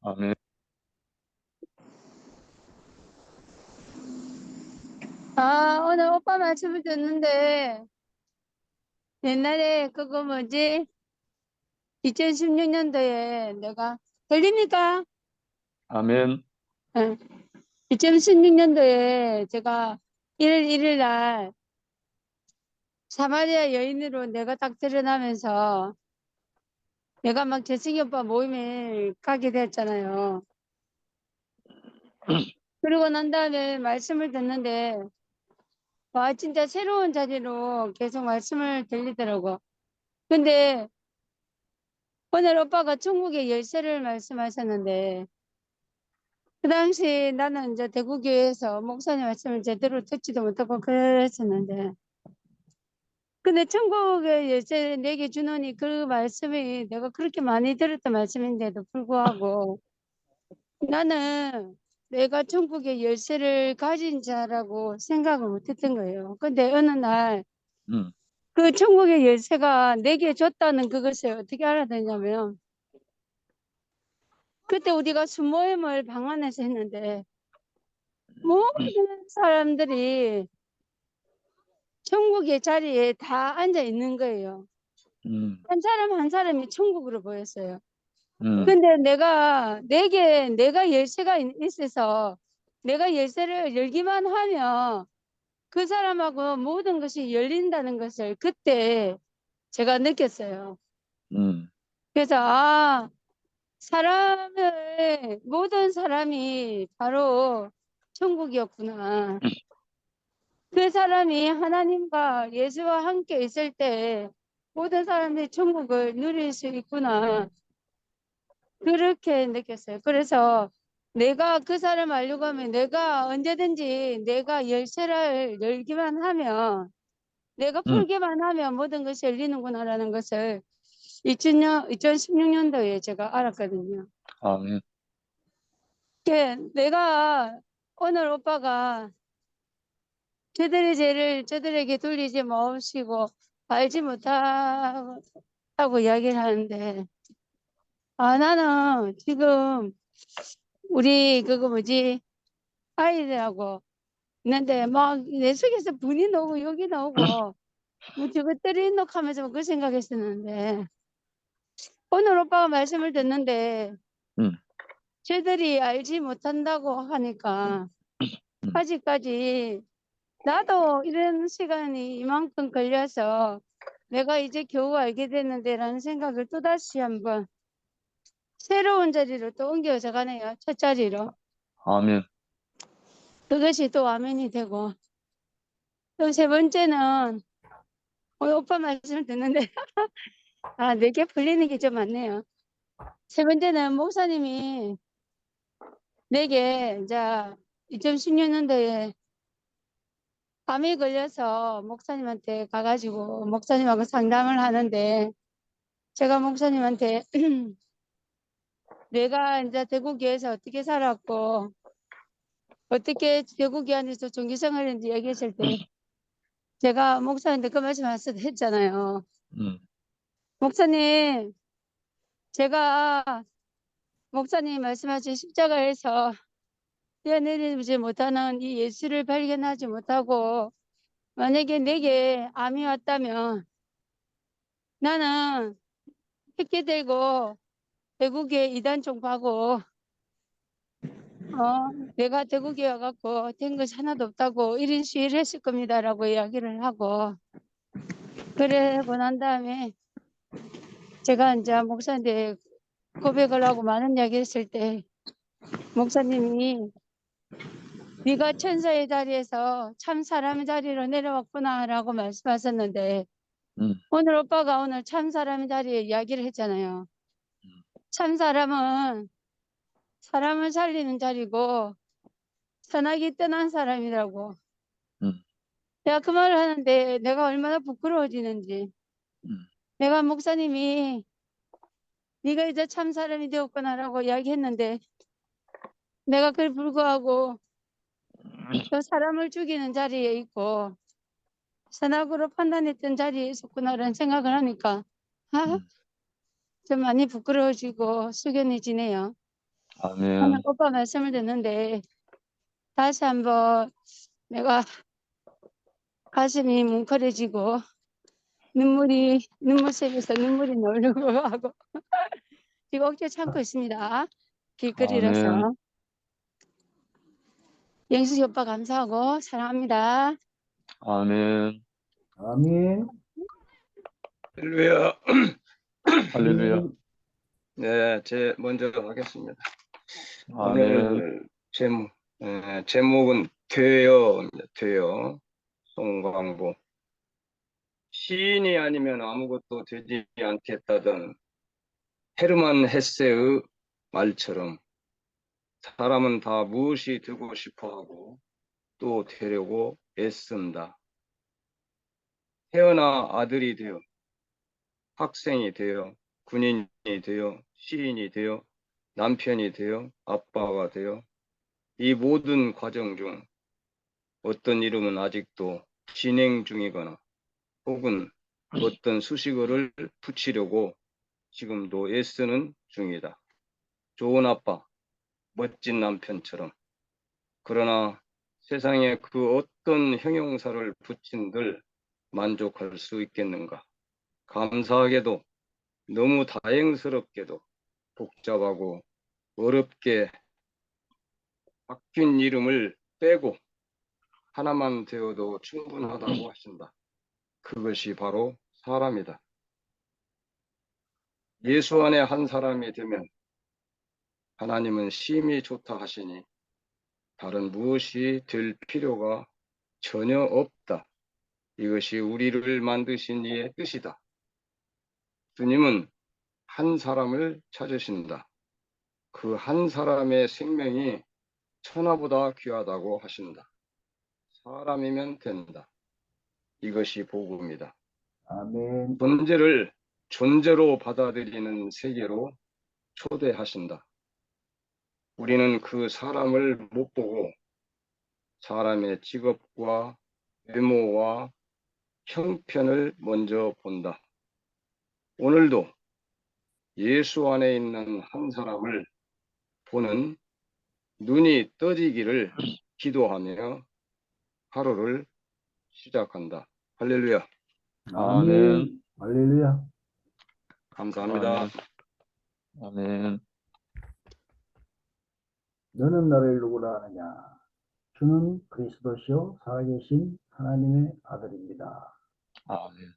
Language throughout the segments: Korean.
아멘. 오늘 오빠 말씀을 듣는데, 옛날에 그거 뭐지? 2016년도에 내가, 들립니까? 아멘. 2016년도에 제가 1월 1일 날 사마리아 여인으로 내가 딱 드러나면서 내가 막 재승이 오빠 모임에 가게 됐잖아요. 그러고 난 다음에 말씀을 듣는데, 와, 진짜 새로운 자리로 계속 말씀을 들리더라고. 근데 오늘 오빠가 천국의 열쇠를 말씀하셨는데, 그 당시 나는 이제 대구교회에서 목사님 말씀을 제대로 듣지도 못하고 그랬었는데, 근데 천국의 열쇠를 내게 주노니 그 말씀이 내가 그렇게 많이 들었던 말씀인데도 불구하고 나는 내가 천국의 열쇠를 가진 자라고 생각을 못했던 거예요. 근데 어느 날 음, 그 천국의 열쇠가 내게 줬다는 그것을 어떻게 알아듣냐면, 그때 우리가 수모임을 방 안에서 했는데 모든 사람들이 천국의 자리에 다 앉아 있는 거예요. 음, 한 사람 한 사람이 천국으로 보였어요. 음, 근데 내가 열쇠가 있어서 내가 열쇠를 열기만 하면 그 사람하고 모든 것이 열린다는 것을 그때 제가 느꼈어요. 음, 그래서 모든 사람이 바로 천국이었구나. 그 사람이 하나님과 예수와 함께 있을 때 모든 사람들이 천국을 누릴 수 있구나. 그렇게 느꼈어요. 그래서 내가 그 사람 알려고 하면 내가 언제든지 내가 열쇠를 열기만 하면 내가 음. 풀기만 하면 모든 것이 열리는구나라는 것을 2016년도에 제가 알았거든요. 아멘. 내가 오늘 오빠가 저들의 죄를 저들에게 돌리지 마시고 알지 못하고 이야기를 하는데, 나는 지금 우리 그거 뭐지 아이들하고 있는데 막 내 속에서 분이 나오고 욕이 나오고 뭐 저것들이 녹하면서 그 생각했었는데, 오늘 오빠가 말씀을 듣는데 음, 저들이 알지 못한다고 하니까 음, 아직까지 나도 이런 시간이 이만큼 걸려서 내가 이제 겨우 알게 됐는데라는 생각을 또다시 한번 새로운 자리로 또 옮겨져 가네요. 첫 자리로. 아멘. 그것이 또 아멘이 되고, 또 세 번째는 오빠 말씀을 듣는데 내게 풀리는 게 좀 많네요. 세 번째는 목사님이 내게 이제 2016년도에 암이 걸려서 목사님한테 가가지고 목사님하고 상담을 하는데, 제가 목사님한테 내가 이제 대구교에서 어떻게 살았고 어떻게 대구교 안에서 종교생활을 했는지 얘기했을 때 제가 목사님한테 그 말씀 했잖아요. 음, 목사님, 제가 목사님 말씀하신 십자가에서 뛰어내리지 못하는 이 예수를 발견하지 못하고 만약에 내게 암이 왔다면 나는 햇게 들고 대구교회 이단 총파고 내가 대구교회 와갖고 된 것이 하나도 없다고 1인 시위를 했을 겁니다라고 이야기를 하고, 그러고 난 다음에 제가 이제 목사한테 고백을 하고 많은 이야기 했을 때 목사님이 네가 천사의 자리에서 참 사람의 자리로 내려왔구나라고 말씀하셨는데, 음, 오늘 오빠가 오늘 참 사람의 자리에 이야기를 했잖아요. 참 사람은 사람을 살리는 자리고 선악이 떠난 사람이라고. 음, 내가 그 말을 하는데 내가 얼마나 부끄러워지는지. 음, 내가 목사님이 네가 이제 참 사람이 되었구나라고 이야기했는데 내가 그에 불구하고 또 사람을 죽이는 자리에 있고 선악으로 판단했던 자리에 있었구나라는 생각을 하니까 음. 좀 많이 부끄러워지고 숙연해지네요. 오늘 아멘. 오빠 말씀을 듣는데 다시 한번 내가 가슴이 뭉클해지고 눈물샘에서 눈물이 나오려고 하고 지금 억지로 참고 있습니다. 아멘. 길거리라서. 영숙이 오빠 감사하고 사랑합니다. 아멘. 아멘. 할렐루야. 할렐루야. 아멘. 네, 먼저 하겠습니다. 아멘. 오늘 제목은 되어입니다. 되어. 송광보. 시인이 아니면 아무것도 되지 않겠다던 헤르만 헤세의 말처럼 사람은 다 무엇이 되고 싶어하고 또 되려고 애쓴다. 태어나 아들이 되어, 학생이 되어, 군인이 되어, 시인이 되어, 남편이 되어, 아빠가 되어, 이 모든 과정 중 어떤 이름은 아직도 진행 중이거나 혹은 어떤 수식어를 붙이려고 지금도 애쓰는 중이다. 좋은 아빠, 멋진 남편처럼. 그러나 세상에 그 어떤 형용사를 붙인들 만족할 수 있겠는가? 감사하게도 너무 다행스럽게도 복잡하고 어렵게 바뀐 이름을 빼고 하나만 되어도 충분하다고 하신다. 그것이 바로 사람이다. 예수 안에 한 사람이 되면 하나님은 심히 좋다 하시니 다른 무엇이 될 필요가 전혀 없다. 이것이 우리를 만드신 이의 뜻이다. 주님은 한 사람을 찾으신다. 그 한 사람의 생명이 천하보다 귀하다고 하신다. 사람이면 된다. 이것이 복음이다. 아멘. 존재를 존재로 받아들이는 세계로 초대하신다. 우리는 그 사람을 못 보고 사람의 직업과 외모와 형편을 먼저 본다. 오늘도 예수 안에 있는 한 사람을 보는 눈이 떠지기를 기도하며 하루를 시작한다. 할렐루야. 아멘. 할렐루야. 감사합니다. 아멘. 아멘. 너는 나를 누구라 하느냐? 주는 그리스도시요 살아계신 하나님의 아들입니다. 아멘.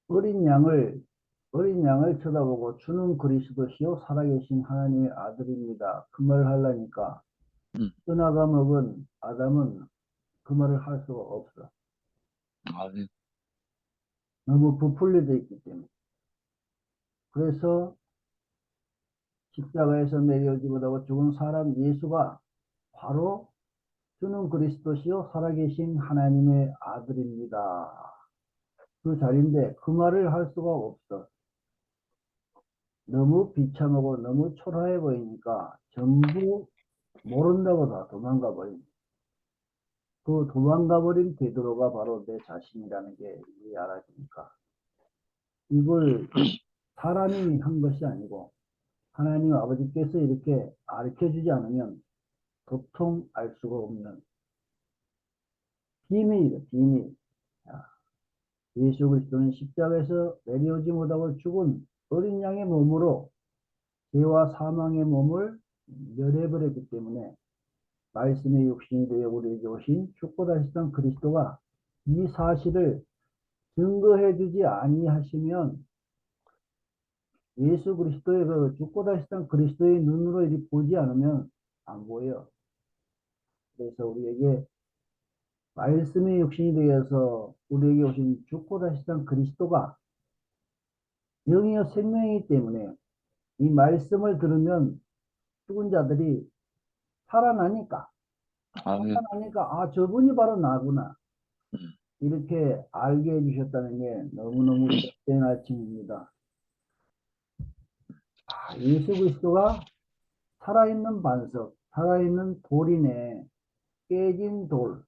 어린 양을 쳐다보고 주는 그리스도시요 살아계신 하나님의 아들입니다. 그 말을 하려니까 떠나가 먹은 아담은 그 말을 할 수가 없어. 아멘. 너무 부풀려져 있기 때문에. 그래서 십자가에서 내려오지 못하고 죽은 사람 예수가 바로 주는 그리스도시요 살아계신 하나님의 아들입니다. 그 자리인데 그 말을 할 수가 없어. 너무 비참하고 너무 초라해 보이니까 전부 모른다고 다 도망가 버린. 그 도망가 버린 베드로가 바로 내 자신이라는 게 알아지니까 이걸 사람이 한 것이 아니고 하나님 아버지께서 이렇게 가르쳐주지 않으면 도통 알 수가 없는 비밀이다, 비밀. 예수 그리스도는 십자가에서 내려오지 못하고 죽은 어린 양의 몸으로 죄와 사망의 몸을 멸해버렸기 때문에 말씀의 육신이 되어 우리에게 오신 죽고 다시 산 그리스도가 이 사실을 증거해 주지 아니하시면 예수 그리스도의 그 죽고 다시 산 그리스도의 눈으로 이리 보지 않으면 안 보여. 그래서 우리에게 말씀의 육신이 되어서 우리에게 오신 죽고 다시 산 그리스도가 영이요 생명이기 때문에 이 말씀을 들으면 죽은 자들이 살아나니까 아멘. 아 저분이 바로 나구나 음. 이렇게 알게 해주셨다는 게 너무너무 복된 아침입니다. 예수 그리스도가 살아있는 반석, 살아있는 돌이네. 깨진 돌,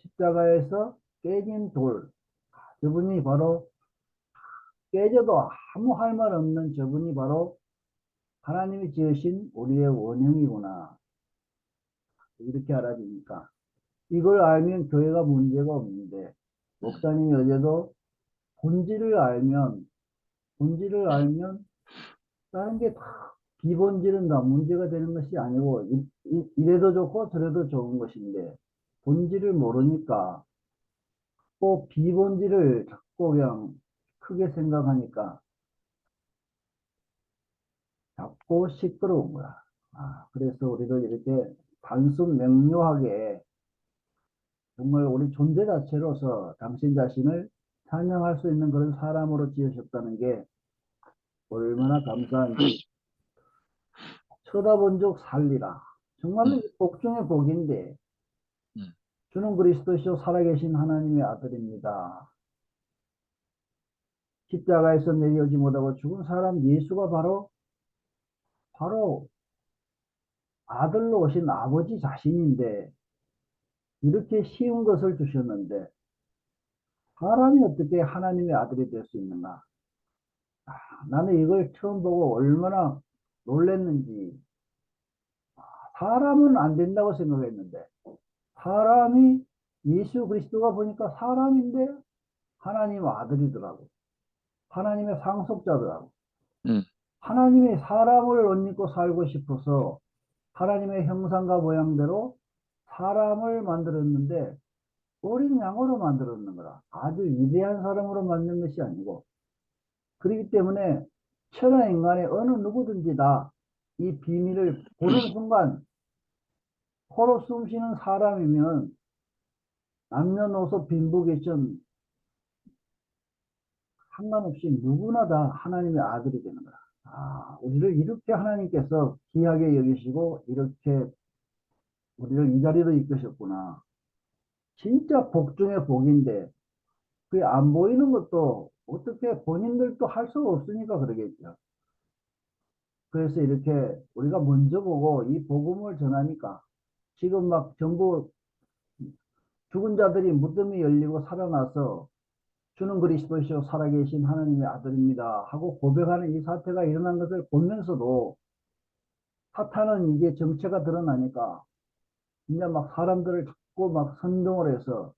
십자가에서 깨진 돌. 저분이 바로 깨져도 아무 할 말 없는 저분이 바로 하나님이 지으신 우리의 원형이구나. 이렇게 알아지니까 이걸 알면 교회가 문제가 없는데 목사님이 어제도 본질을 알면 다른 게 다 비본질은 다 문제가 되는 것이 아니고 이래도 좋고 저래도 좋은 것인데 본질을 모르니까 또 비본질을 자꾸 그냥 크게 생각하니까 자꾸 시끄러운 거야. 그래서 우리도 이렇게 단순 명료하게 정말 우리 존재 자체로서 당신 자신을 찬양할 수 있는 그런 사람으로 지으셨다는 게 얼마나 감사한지. 쳐다본 적 살리라. 정말로 복 중의 복인데 음. 주는 그리스도시요 살아계신 하나님의 아들입니다. 십자가에서 내려오지 못하고 죽은 사람 예수가 바로 아들로 오신 아버지 자신인데 이렇게 쉬운 것을 주셨는데 사람이 어떻게 하나님의 아들이 될 수 있는가? 나는 이걸 처음 보고 얼마나 놀랐는지. 사람은 안 된다고 생각했는데 사람이 예수 그리스도가 보니까 사람인데 하나님 아들이더라고. 하나님의 상속자더라고. 음. 하나님이 사람을 옷 입고 살고 싶어서 하나님의 형상과 모양대로 사람을 만들었는데 어린 양으로 만들었는 거라. 아주 위대한 사람으로 만든 것이 아니고. 그렇기 때문에 천하 인간의 어느 누구든지 다 이 비밀을 보는 순간 코로 숨 쉬는 사람이면 남녀노소 빈부귀천 상관없이 누구나 다 하나님의 아들이 되는 거야. 우리를 이렇게 하나님께서 귀하게 여기시고 이렇게 우리를 이 자리로 이끄셨구나. 진짜 복 중의 복인데 그게 안 보이는 것도 어떻게 본인들도 할 수가 없으니까 그러겠죠. 그래서 이렇게 우리가 먼저 보고 이 복음을 전하니까 지금 막 전부 죽은 자들이 무덤이 열리고 살아나서 주는 그리스도시요 살아계신 하나님의 아들입니다 하고 고백하는 이 사태가 일어난 것을 보면서도 사탄은 이게 정체가 드러나니까 이제 막 사람들을 자꾸 막 선동을 해서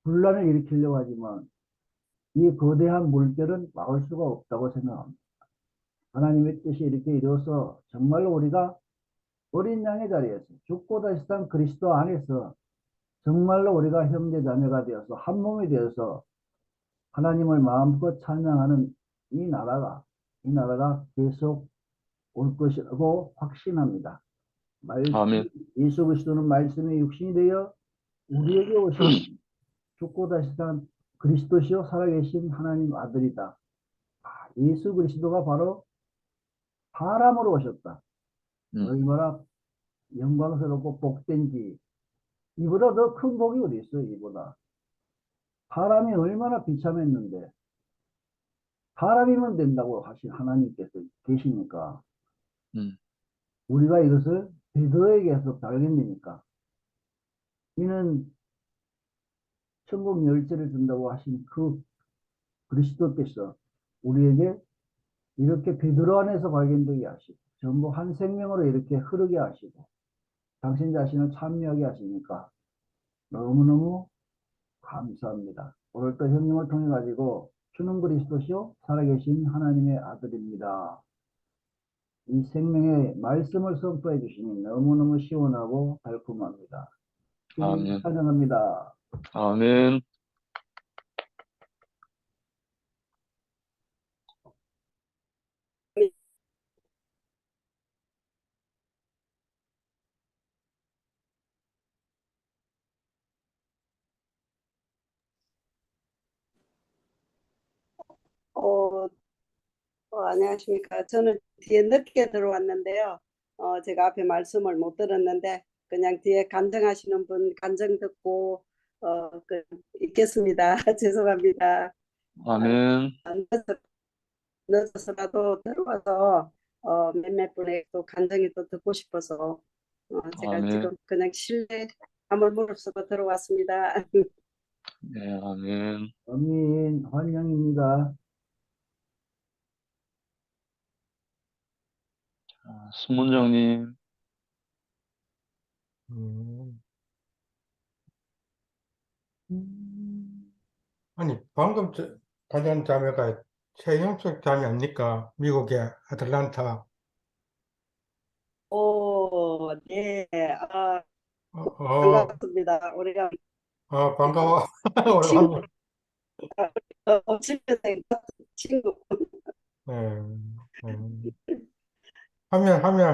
분란을 일으키려고 하지만 이 거대한 물결은 막을 수가 없다고 생각합니다. 하나님의 뜻이 이렇게 이루어서 정말로 우리가 어린 양의 자리에서 죽고 다시 산 그리스도 안에서 정말로 우리가 형제 자매가 되어서 한 몸이 되어서 하나님을 마음껏 찬양하는 이 나라가 계속 올 것이라고 확신합니다. 아멘. 예수 그리스도는 말씀의 육신이 되어 우리에게 오신 죽고 다시 산 그리스도시요 살아계신 하나님 아들이다. 예수 그리스도가 바로 사람으로 오셨다. 얼마나 영광스럽고 복된지. 이보다 더 큰 복이 어디 있어요, 이보다. 사람이 얼마나 비참했는데 사람이면 된다고 하신 하나님께서 계시니까 음. 우리가 이것을 베드로에게서 발견되니까 이는 천국 열쇠를 준다고 하신 그 그리스도께서 우리에게 이렇게 베드로 안에서 발견되게 하시고 전부 한 생명으로 이렇게 흐르게 하시고 당신 자신을 참여하게 하시니까 너무너무 감사합니다. 오늘 또 형님을 통해 가지고 주는 그리스도시요 살아계신 하나님의 아들입니다. 이 생명의 말씀을 선포해 주시니 너무너무 시원하고 달콤합니다. 주님 아멘. 찬양합니다. 아멘. 어, 안녕하십니까. 저는 뒤에 늦게 들어왔는데요. 제가 앞에 말씀을 못 들었는데 그냥 뒤에 간증하시는 분 간증 듣고 있겠습니다. 죄송합니다. 아멘. 늦어서라도 들어와서 몇몇 분의 또 간증이 또 듣고 싶어서 제가 아멘. 지금 그냥 실내 아무 무릅쓰고 들어왔습니다. 네, 아멘. 아멘. 환영입니다. 승문정님. 음. 아니, 방금 가장 자매가 최영석 자매 아닙니까? 미국의 아틀란타. 오, 네. 어, 어, 반갑습니다. 우리가 반가워. 친구, 오랜만에. 집에서 친구. 네,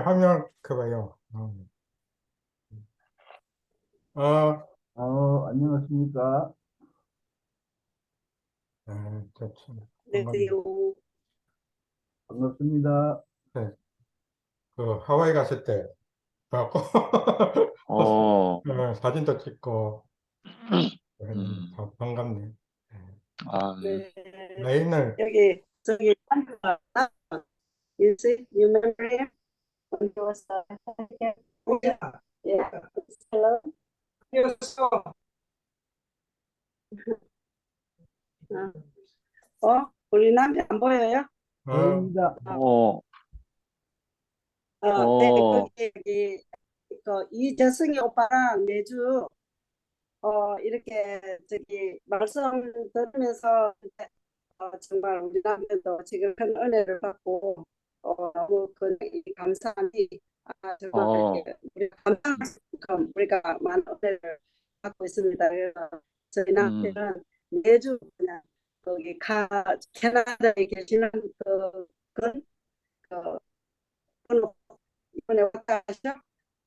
화면, 그 봐요. 어, 안녕하십니까? 좋죠. 네, 반갑네. 반갑습니다. 네, 그 하와이 갔을 때 가고 어, 사진도 찍고 음, 반갑네. 아멘. 네. 나이는 여기 저기 you see, you remember him when he was yeah. Hello. 우리 남편 안 보여요? 보입니다. 어, 네, 어, 거기 그 이재승이 오빠랑 매주 이렇게 저기 말씀 들으면서 정말 우리 남편도 지금 큰 은혜를 받고 너무 그 감사하니 정말 어, 우리가 감사할 만큼 우리가 많은 은혜를 받고 있습니다. 그래서 저희 음, 남편은 매주 그냥 거기 캐나다에 계시는 그 분 이번에 왔다 하셔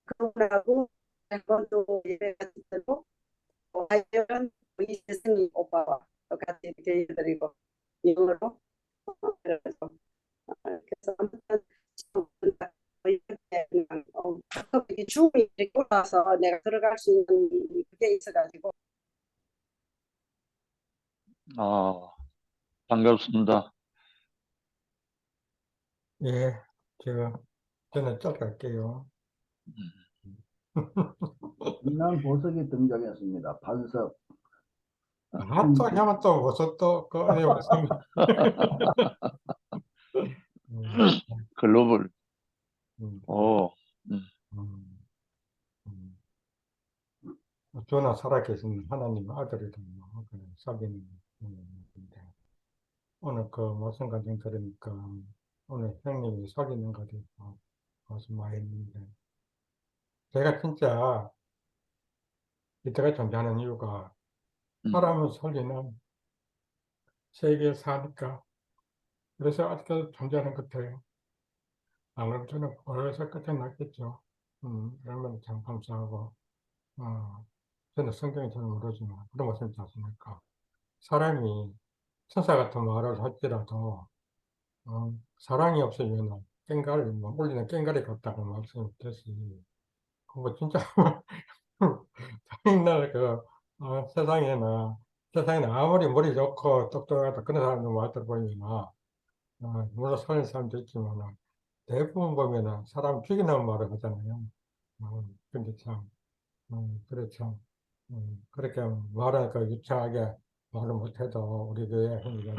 그분하고 앨범도 예배가 있고 아이들은 우리 스승님 오빠와 같이 이렇게 해드리고 이걸로 그래서 아무튼 이렇게 그냥 이렇게 줌이 이렇게 올라와서 내가 들어갈 수 있는 그게 있어가지고 아, 반갑습니다. 예, 저는 쫓갈게요. 빛난 보석이 등장했습니다. 반석. 또 형은 또 무슨 또 꺼내 무슨 글로벌. 음, 어, 음, 음, 저나 살아계신 하나님 아들이다 사귀는 분인데 오늘 그 말씀 가정 들으니까 오늘 형님이 사귀는 것에 대해서 말씀 많이 했는데 제가 진짜 이때가 존재하는 이유가 음, 사람을 살리는 세계에 사니까 그래서 아직까지 존재하는 것 같아요. 안 그러면 저는 어려서 끝에 났겠죠. 그러면 참 감사하고 저는 성경이 잘 모르지만 그런 말씀 자으니까 사람이 천사 같은 말을 할지라도 사랑이 없으면 꽹가리 뭐 올리는 꽹가리 같다고 말씀드렸지. 그거 진짜 정말 세상에는 아무리 머리 좋고 똑똑하다 그런 사람들 많다 보면은 물론 선한 사람도 있지만 대부분 보면은 사람 죽이는 말을 하잖아요. 근데 참 그래 참 그렇게 말을 그 유창하게 말을 못해도 우리 교회 형제는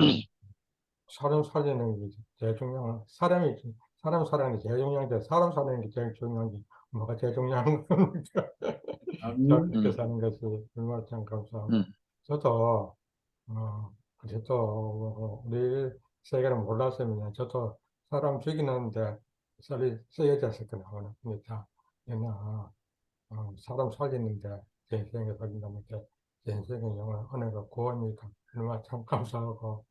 사람 살리는 게 제일 중요한 사람 살리는 게 제일 중요한데 사람 살리는 게 제일 중요한 게 뭐가 제일 중요한 겁니까? 저 아멘. 그렇게 음, 사는 것이 얼마나 참 감사하고 음, 저도 저도 우리 세계를 몰랐으면 저도 사람 죽이는데 쓰여졌었거든요. 근데 참 얘는 사람 살리는데 제 인생에 살린다면 제 인생의 영원 은혜가 구원이다. 얼마나 참 감사하고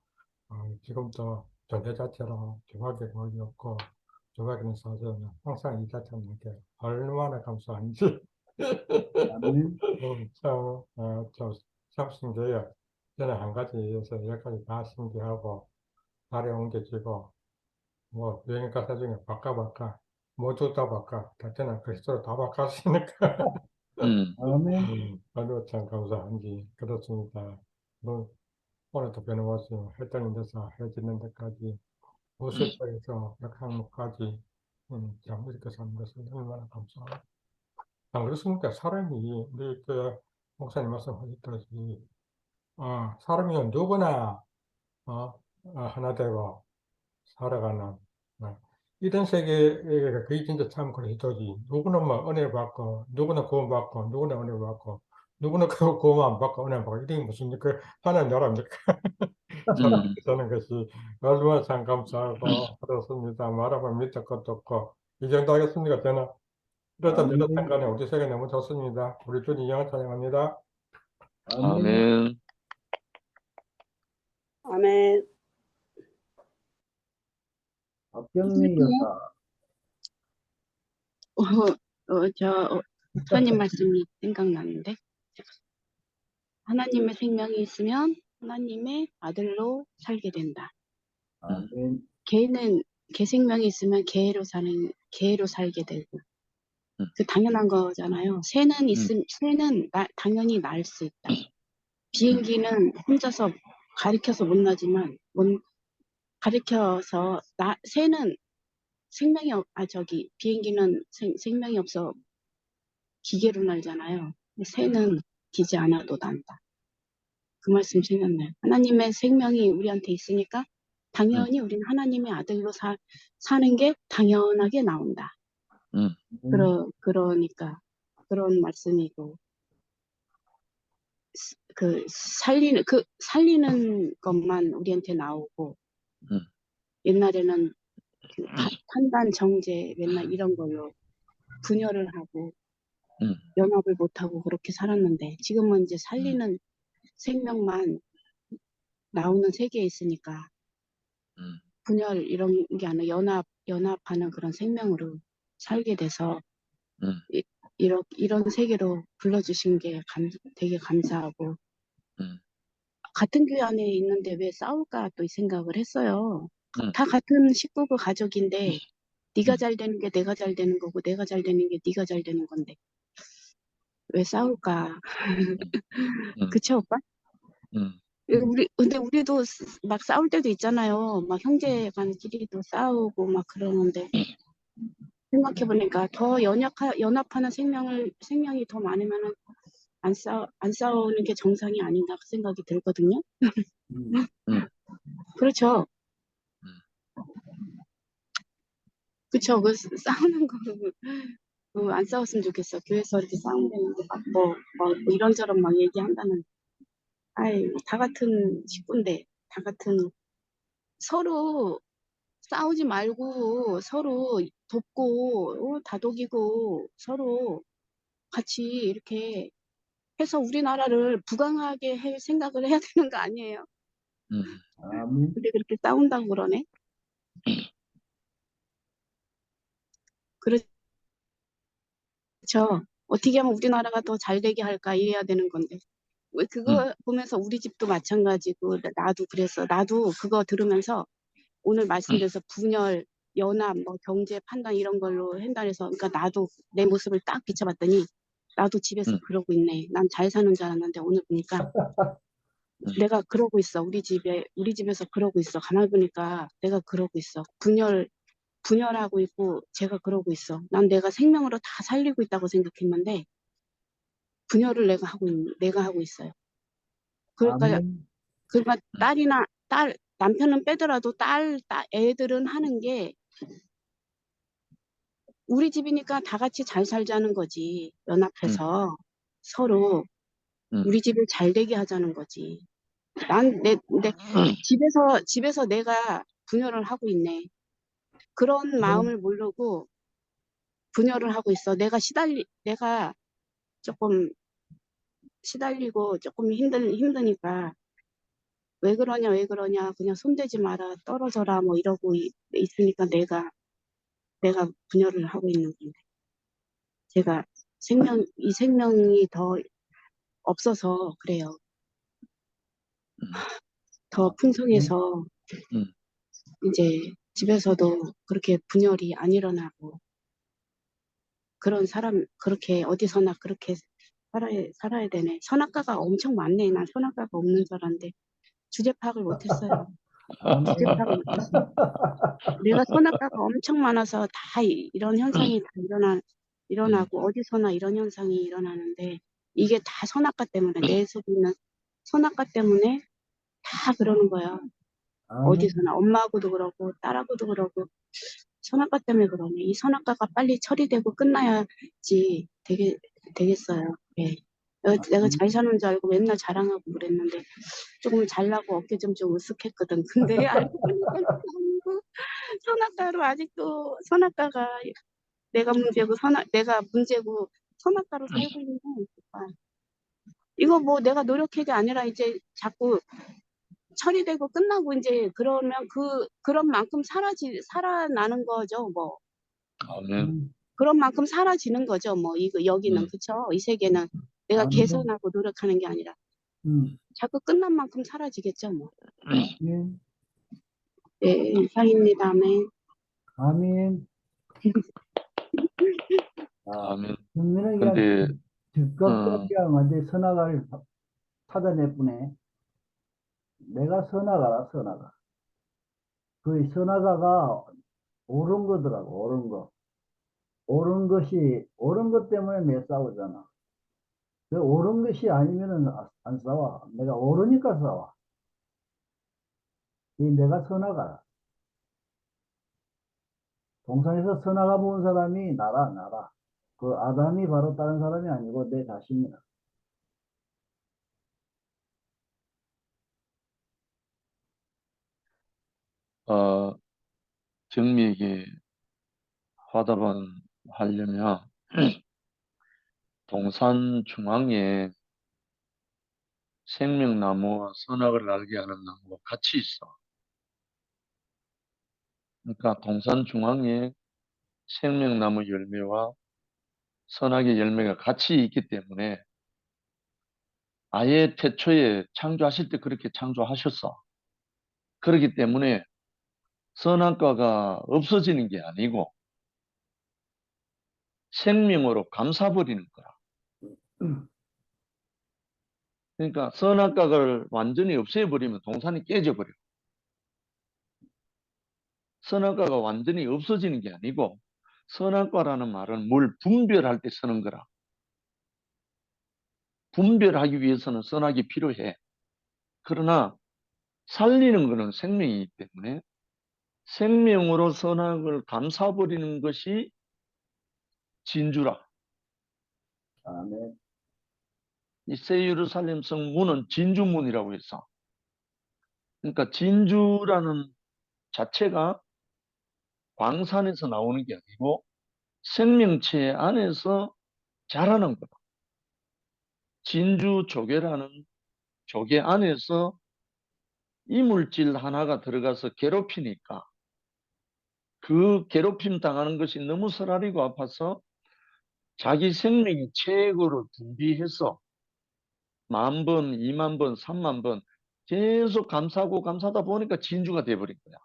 지금도 존재 자체로 조각의 권이 없고 조각에는 사실은 항상 이 자체는 이렇게 얼마나 감사한지 아멘. 참 신기해요. 저는 한 가지에서 열 가지 다 신기하고 달에 옮겨지고 뭐 여행가 사중에 바꿔 모두 다 바꿔 다 저는 그리스도로 다 바꿨으니까 아멘. 아주 참 감사한지 그렇습니다. 뭐 오늘도 변함없이 했던 데서 해지는 데까지 무쇠에서 몇 항목까지 참 이렇게 사는 것을 얼마나 감사하고 안 그렇습니까? 사람이 우리 그 목사님 말씀하셨듯이 사람이 누구나 하나 되고 살아가는 이런 세계가 그게 진짜 참 그렇지. 누구는 막 은혜 받고, 누구는 구원 받고, 누구는 은혜 받고, 누구는 그 구원 안 받고, 은혜 받고, 이게 무슨, 그, 하나님 나라입니까? 음, 사는 것이 얼마나 참 감사하고, 그렇습니다. 말하면 밑에 것도 없고, 이 정도 하겠습니까, 저는? 그렇다 저는 아멘. 간에 우리 세계 너무 좋습니다. 우리 주님 영을 찬양합니다. 아멘. 아멘. 아멘. 박경미 여사. 하나님 말씀이 생각나는데, 하나님의 생명이 있으면 하나님의 아들로 살게 된다. 아멘. 개 생명이 있으면 개로 살게 되고, 그 당연한 거잖아요. 새는 당연히 날 수 있다. 비행기는 혼자서 가리켜서 못 나지만, 새는 비행기는 생명이 없어 기계로 날잖아요. 근데 새는 기지 않아도 난다. 그 말씀 생각나요. 하나님의 생명이 우리한테 있으니까 당연히 우리는 하나님의 아들로 사는 게 당연하게 나온다. 그러니까 그런 말씀이고, 살리는 것만 우리한테 나오고, 옛날에는 그 판단 정죄 맨날 이런 걸로 분열을 하고 연합을 못하고 그렇게 살았는데, 지금은 이제 살리는 생명만 나오는 세계에 있으니까 분열 이런 게 아니라 연합하는 그런 생명으로 살게 돼서 이런 세계로 불러주신 게 되게 감사하고, 같은 교회 안에 있는데 왜 싸울까 또 이 생각을 했어요. 다 같은 식구고 가족인데 네가 잘 되는 게 내가 잘 되는 거고 내가 잘 되는 게 네가 잘 되는 건데 왜 싸울까? 그쵸, 오빠? 근데 우리도 막 싸울 때도 있잖아요. 막 형제 간끼리도 싸우고 막 그러는데, 생각해보니까 더 연합하는 생명이 더 많으면은 안 싸우는 게 정상이 아닌가 그 생각이 들거든요. 그렇죠. 그쵸. 싸우는 거, 안 싸웠으면 좋겠어. 교회에서 이렇게 싸운다는데 뭐 이런저런 막 얘기한다는. 다 같은 식구인데, 다 같은, 서로 싸우지 말고 서로 돕고 다독이고 서로 같이 이렇게 해서 우리나라를 부강하게 할 생각을 해야 되는 거 아니에요? 아멘. 근데 그렇게 싸운다고 그러네. 그렇죠. 어떻게 하면 우리나라가 더 잘 되게 할까 이래야 되는 건데, 왜 그거 보면서 우리 집도 마찬가지고, 나도 그거 들으면서 오늘 말씀드려서 분열, 연합, 뭐 경제 판단 이런 걸로 한다 해서, 그러니까 나도 내 모습을 딱 비춰봤더니 나도 집에서 그러고 있네. 난 잘 사는 줄 알았는데 오늘 보니까 내가 그러고 있어. 우리 집에서 그러고 있어. 가만히 보니까 내가 그러고 있어. 분열하고 있고 제가 그러고 있어. 난 내가 생명으로 다 살리고 있다고 생각했는데 분열을 내가 하고 있어요. 그러니까 아멘. 남편은 빼더라도 애들은 하는 게, 우리 집이니까 다 같이 잘 살자는 거지. 연합해서 서로 우리 집을 잘 되게 하자는 거지. 내 집에서 내가 분열을 하고 있네. 그런 마음을 모르고 분열을 하고 있어. 내가 조금 시달리고 조금 힘드니까 왜 그러냐, 그냥 손대지 마라, 떨어져라, 뭐 이러고 있으니까 내가 분열을 하고 있는 건데, 제가 이 생명이 더 없어서 그래요. 더 풍성해서 이제 집에서도 그렇게 분열이 안 일어나고, 그런 사람 그렇게 어디서나 그렇게 살아야 되네. 선악과가 엄청 많네. 난 선악과가 없는 줄 알았는데 주제 파악을 못했어요. 주제 파악을 못했어. 내가 선악과가 엄청 많아서 다 이런 현상이 다 일어나고 어디서나 이런 현상이 일어나는데, 이게 다 선악과 때문에, 내 속에 있는 선악과 때문에 다 그러는 거야. 아멘. 어디서나 엄마하고도 그러고 딸하고도 그러고 선악과 때문에 그러네. 이 선악과가 빨리 처리되고 끝나야지 되겠어요. 예. 내가 잘 사는 줄 알고 맨날 자랑하고 그랬는데 조금 잘나고 어깨 좀 으쓱했거든. 근데 알고 보니까 아니고 선악과로 아직도 선악과가 내가 문제고 선악과로 살고 있는 거야. 이거 뭐 내가 노력한 게 아니라 이제 자꾸 처리되고 끝나고 이제 그러면 그런 만큼 살아나는 거죠. 뭐 아멘. 그런 만큼 사라지는 거죠. 뭐 여기는 음. 그쵸? 이 세계는 내가 아멘. 개선하고 노력하는 게 아니라 자꾸 끝난 만큼 사라지겠죠. 뭐. 아멘. 네, 이상입니다. 아멘. 아멘. 아, 아멘. 국민은 그냥 근데 즉각적으로 그냥 완전히 선악을 찾아내뿐에 내가 선악아라, 선악아. 그 선악아가 옳은 거더라고, 옳은 거. 옳은 것 때문에 내 싸우잖아. 그 옳은 것이 아니면은 안 싸워. 내가 옳으니까 싸워. 이 내가 선악아라. 동산에서 선악아 본 사람이 나라. 그 아담이 바로 다른 사람이 아니고 내 자신이야. 정미에게 화답을 하려면 동산 중앙에 생명나무와 선악을 알게 하는 나무가 같이 있어. 그러니까 동산 중앙에 생명나무 열매와 선악의 열매가 같이 있기 때문에 아예 태초에 창조하실 때 그렇게 창조하셨어. 그렇기 때문에 선악과가 없어지는 게 아니고 생명으로 감싸버리는 거야. 그러니까 선악과를 완전히 없애버리면 동산이 깨져버려. 선악과가 완전히 없어지는 게 아니고 선악과라는 말은 뭘 분별할 때 쓰는 거라. 분별하기 위해서는 선악이 필요해. 그러나 살리는 것은 생명이기 때문에 생명으로 선악을 감싸버리는 것이 진주라. 아멘. 이 새 예루살렘 성 문은 진주문이라고 했어. 그러니까 진주라는 자체가 광산에서 나오는 게 아니고 생명체 안에서 자라는 거다. 진주 조개라는 조개 안에서 이물질 하나가 들어가서 괴롭히니까 그 괴롭힘 당하는 것이 너무 쓰라리고 아파서 자기 생명의 최고로 준비해서 10,000번, 20,000번, 30,000번 계속 감싸고 감싸다 보니까 진주가 돼버린 거야.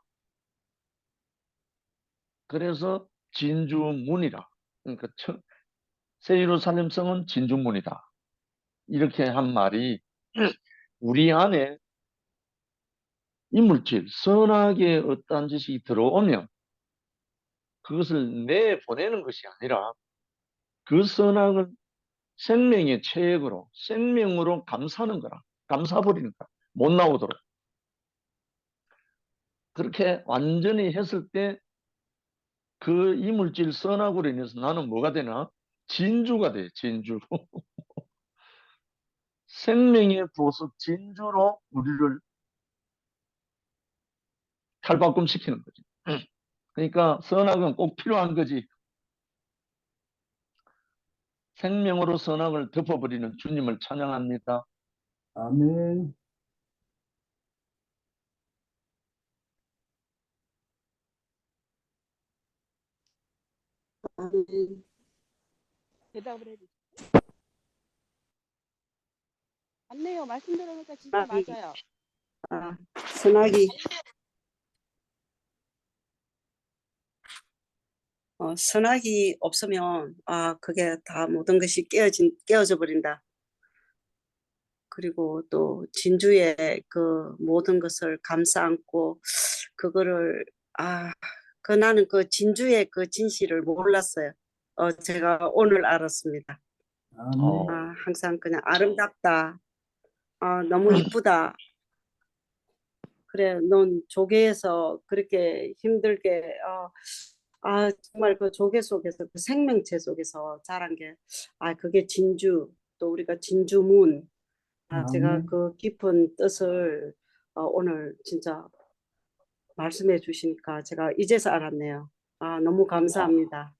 그래서 진주문이라. 그러니까 새 예루살렘 성은 진주문이다. 이렇게 한 말이 우리 안에 이물질, 선악의 어떠한 지식이 들어오면 그것을 내보내는 것이 아니라 그 선악을 생명의 체액으로, 생명으로 감싸는 거라. 감싸버리는 거라. 못 나오도록. 그렇게 완전히 했을 때 그 이물질 선악으로 인해서 나는 뭐가 되나? 진주가 돼, 진주. 생명의 보석 진주로 우리를 탈바꿈시키는 거지. 그러니까 선악은 꼭 필요한 거지. 생명으로 선악을 덮어버리는 주님을 찬양합니다. 아멘. 아멘. 대답을 해주세요. 맞네요. 말씀 들으니까 진짜 선악이, 맞아요. 선악이 선악이 없으면 그게 다 모든 것이 깨어져 버린다. 그리고 또 진주의 그 모든 것을 감싸 안고 그거를 나는 그 진주의 그 진실을 몰랐어요. 제가 오늘 알았습니다. 아멘. 항상 그냥 아름답다. 너무 이쁘다. 그래, 넌 조개에서 그렇게 힘들게 아, 정말 그 조개 속에서 그 생명체 속에서 자란 게, 아, 그게 진주, 또 우리가 진주문, 아, 제가 아멘. 그 깊은 뜻을 오늘 진짜 말씀해 주시니까 제가 이제서 알았네요. 아, 너무 감사합니다.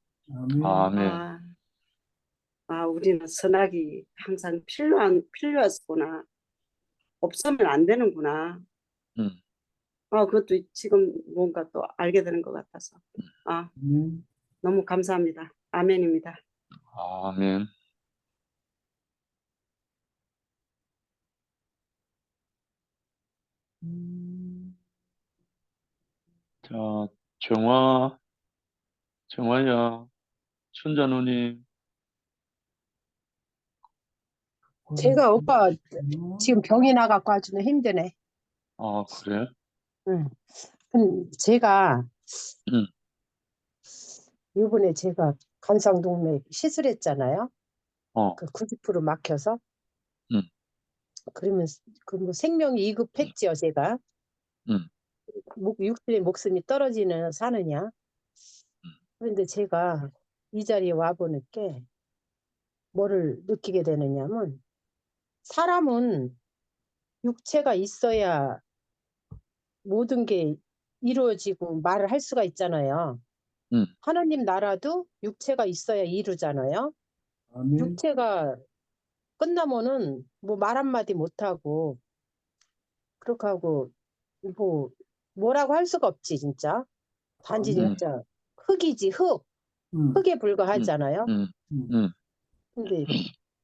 아멘. 아멘. 우리는 선악이 항상 필요했구나. 없으면 안 되는구나. 음, 그것도 지금 뭔가 또 알게 되는 것 같아서. 아멘. 너무 감사합니다. 아멘입니다. 아멘. 자, 정화야, 순자 누님. 제가 오빠 지금 병이 나갖고 아주 힘드네. 아, 그래? 응. 제가 응. 이번에 제가 간상동맥 시술했잖아요. 어, 그 90% 막혀서. 응. 그러면 그 뭐 생명이 이급했지요, 제가. 응. 육신의 목숨이 떨어지는 사느냐. 그런데 제가 이 자리에 와보니까 뭐를 느끼게 되느냐면 사람은 육체가 있어야 모든 게 이루어지고 말을 할 수가 있잖아요. 응. 하나님 나라도 육체가 있어야 이루잖아요. 아멘. 육체가 끝나면은 뭐 말 한마디 못하고 그렇게 하고 뭐라고 할 수가 없지 진짜. 단지 아멘. 진짜 흙이지 흙. 음. 흙에 불과하잖아요. 응. 음. 응. 근데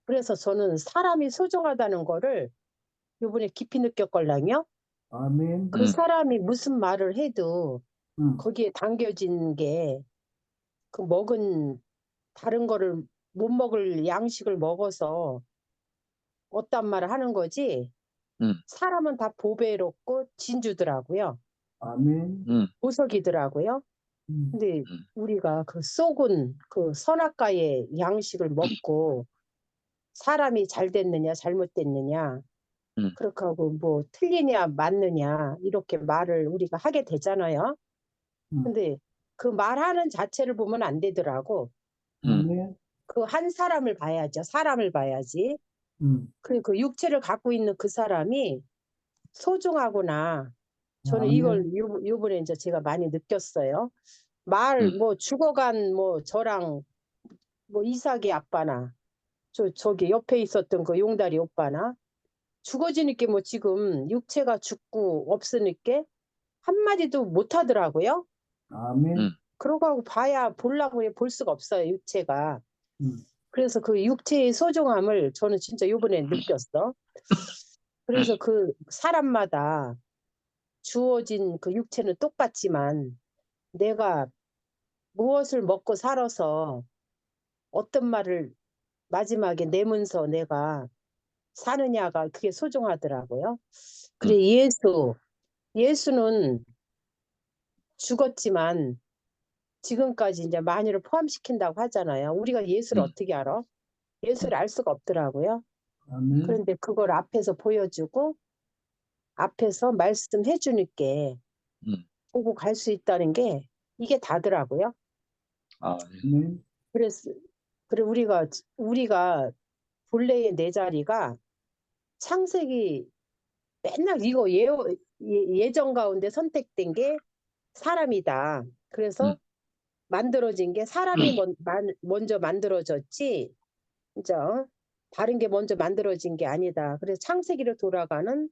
그래서 저는 사람이 소중하다는 거를 요번에 깊이 느꼈걸랑요. 아멘. 그 사람이 무슨 말을 해도 음. 거기에 담겨진 게 그 먹은 다른 거를 못 먹을 양식을 먹어서 어떤 말을 하는 거지. 응. 사람은 다 보배롭고 진주더라고요. 아멘. 응. 보석이더라고요. 음. 근데 우리가 그 썩은 그 선악과의 양식을 먹고 사람이 잘 됐느냐 잘못됐느냐 그렇게 하고 뭐 틀리냐 맞느냐 이렇게 말을 우리가 하게 되잖아요. 근데 그 말하는 자체를 보면 안 되더라고. 아멘. 그 한 사람을 봐야죠. 사람을 봐야지. 음. 그리고 그 육체를 갖고 있는 그 사람이 소중하구나. 저는 이걸 아멘. 요번에 이제 제가 많이 느꼈어요. 말 뭐 죽어간 뭐 저랑 뭐 이삭의 아빠나 저기 옆에 있었던 그 용다리 오빠나 죽어지니까 뭐 지금 육체가 죽고 없으니까 한마디도 못 하더라고요. 아멘. 그러고 하고 봐야 보려고 볼 수가 없어요, 육체가. 음. 그래서 그 육체의 소중함을 저는 진짜 요번에 느꼈어. 그래서 그 사람마다 주어진 그 육체는 똑같지만 내가 무엇을 먹고 살아서 어떤 말을 마지막에 내면서 내가 사느냐가 그게 소중하더라고요. 그래 예수는 죽었지만 지금까지 이제 만유를 포함시킨다고 하잖아요. 우리가 예수를 어떻게 알아? 예수를 알 수가 없더라고요. 아멘. 그런데 그걸 앞에서 보여주고 앞에서 말씀해 주니까 보고 갈 수 있다는 게 이게 다더라고요. 아멘. 그래서 그래 우리가 본래의 내 자리가 창세기 맨날 이거 예정 가운데 선택된 게 사람이다. 그래서 만들어진 게 사람이 먼저 만들어졌지. 그죠? 다른 게 먼저 만들어진 게 아니다. 그래서 창세기로 돌아가는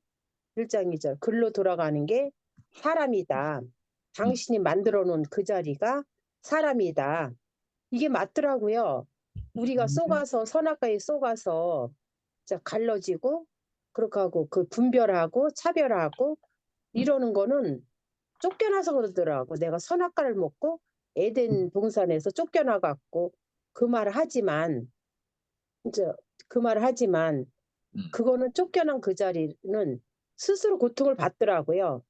1장 2절 글로 돌아가는 게 사람이다. 당신이 만들어 놓은 그 자리가 사람이다. 이게 맞더라고요. 우리가 쏘가서 선악과에 쏘가서 갈라지고 그렇게 하고 그 분별하고 차별하고 이러는 거는 쫓겨나서 그러더라고. 내가 선악과를 먹고 에덴 동산에서 쫓겨나갖고 그 말을 하지만 이제 그 말을 하지만 그거는 쫓겨난 그 자리는 스스로 고통을 받더라고요.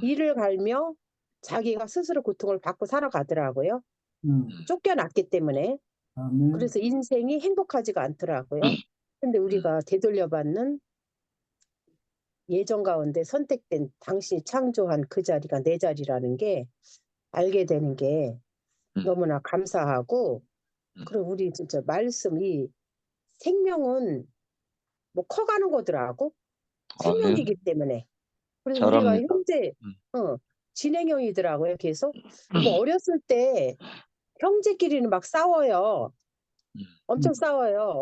이를 갈며 자기가 스스로 고통을 받고 살아가더라고요. 쫓겨났기 때문에. 아멘. 그래서 인생이 행복하지가 않더라고요. 근데 우리가 되돌려받는 예정 가운데 선택된 당신이 창조한 그 자리가 내 자리라는 게 알게 되는 게 너무나 감사하고, 음. 그리고 우리 진짜 말씀이 생명은 뭐 커가는 거더라고. 아멘. 생명이기 때문에. 그래서 우리가 잘합니다. 형제, 진행형이더라고요, 계속. 뭐 어렸을 때 형제끼리는 막 싸워요. 엄청 싸워요.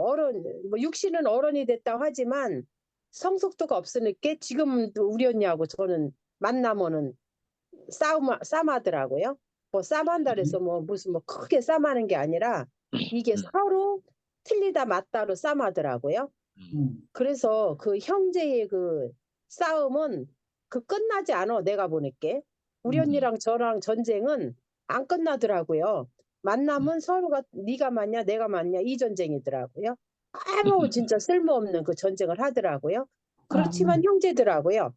뭐 육신은 어른이 됐다고 하지만 성숙도가 없으니까 지금도 우리 언니하고 저는 만나면은 싸움하더라고요. 뭐 싸움한다 그래서 뭐 무슨 뭐 크게 싸움하는 게 아니라 이게 서로 틀리다 맞다로 싸움하더라고요. 그래서 그 형제의 그 싸움은 그 끝나지 않아, 내가 보니까. 우리 언니랑 저랑 전쟁은 안 끝나더라고요. 만나면 서로가 네가 맞냐 내가 맞냐 이 전쟁이더라고요. 아무 진짜 쓸모없는 그 전쟁을 하더라고요. 그렇지만 형제더라고요.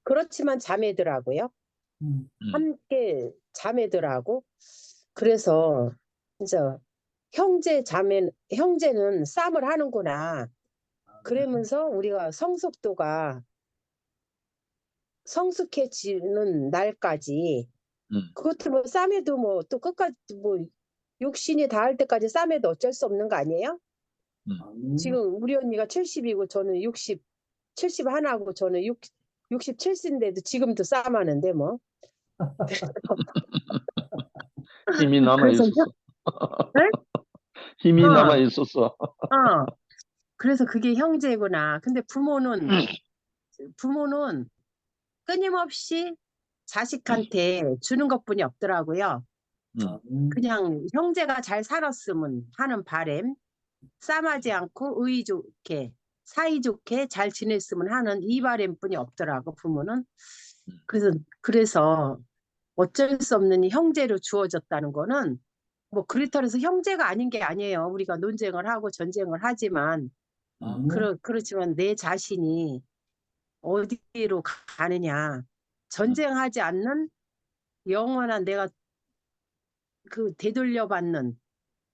그렇지만 자매더라고요. 함께 자매더라고. 그래서 진짜 형제는 싸움을 하는구나. 그러면서 우리가 성숙해지는 날까지, 그것도 뭐 싸매도 뭐 또 끝까지 뭐 육신이 닿을 때까지 싸매도 어쩔 수 없는 거 아니에요? 지금 우리 언니가 70이고 저는 70 하나고 저는 67세인데도 지금도 싸움하는데 뭐. 힘이 남아 그래서 있었어. 네? 힘이 어. 남아 있었어. 그래서 그게 형제구나. 근데 부모는 끊임없이 자식한테 주는 것뿐이 없더라고요. 그냥 형제가 잘 살았으면 하는 바람, 싸움하지 않고 사이좋게 잘 지냈으면 하는 이 바람뿐이 없더라고, 부모는. 그래서 어쩔 수 없는 형제로 주어졌다는 거는 뭐 그렇다고 해서 형제가 아닌 게 아니에요. 우리가 논쟁을 하고 전쟁을 하지만 그렇지만 내 자신이 어디로 가느냐. 전쟁하지 않는 영원한 내가 그 되돌려받는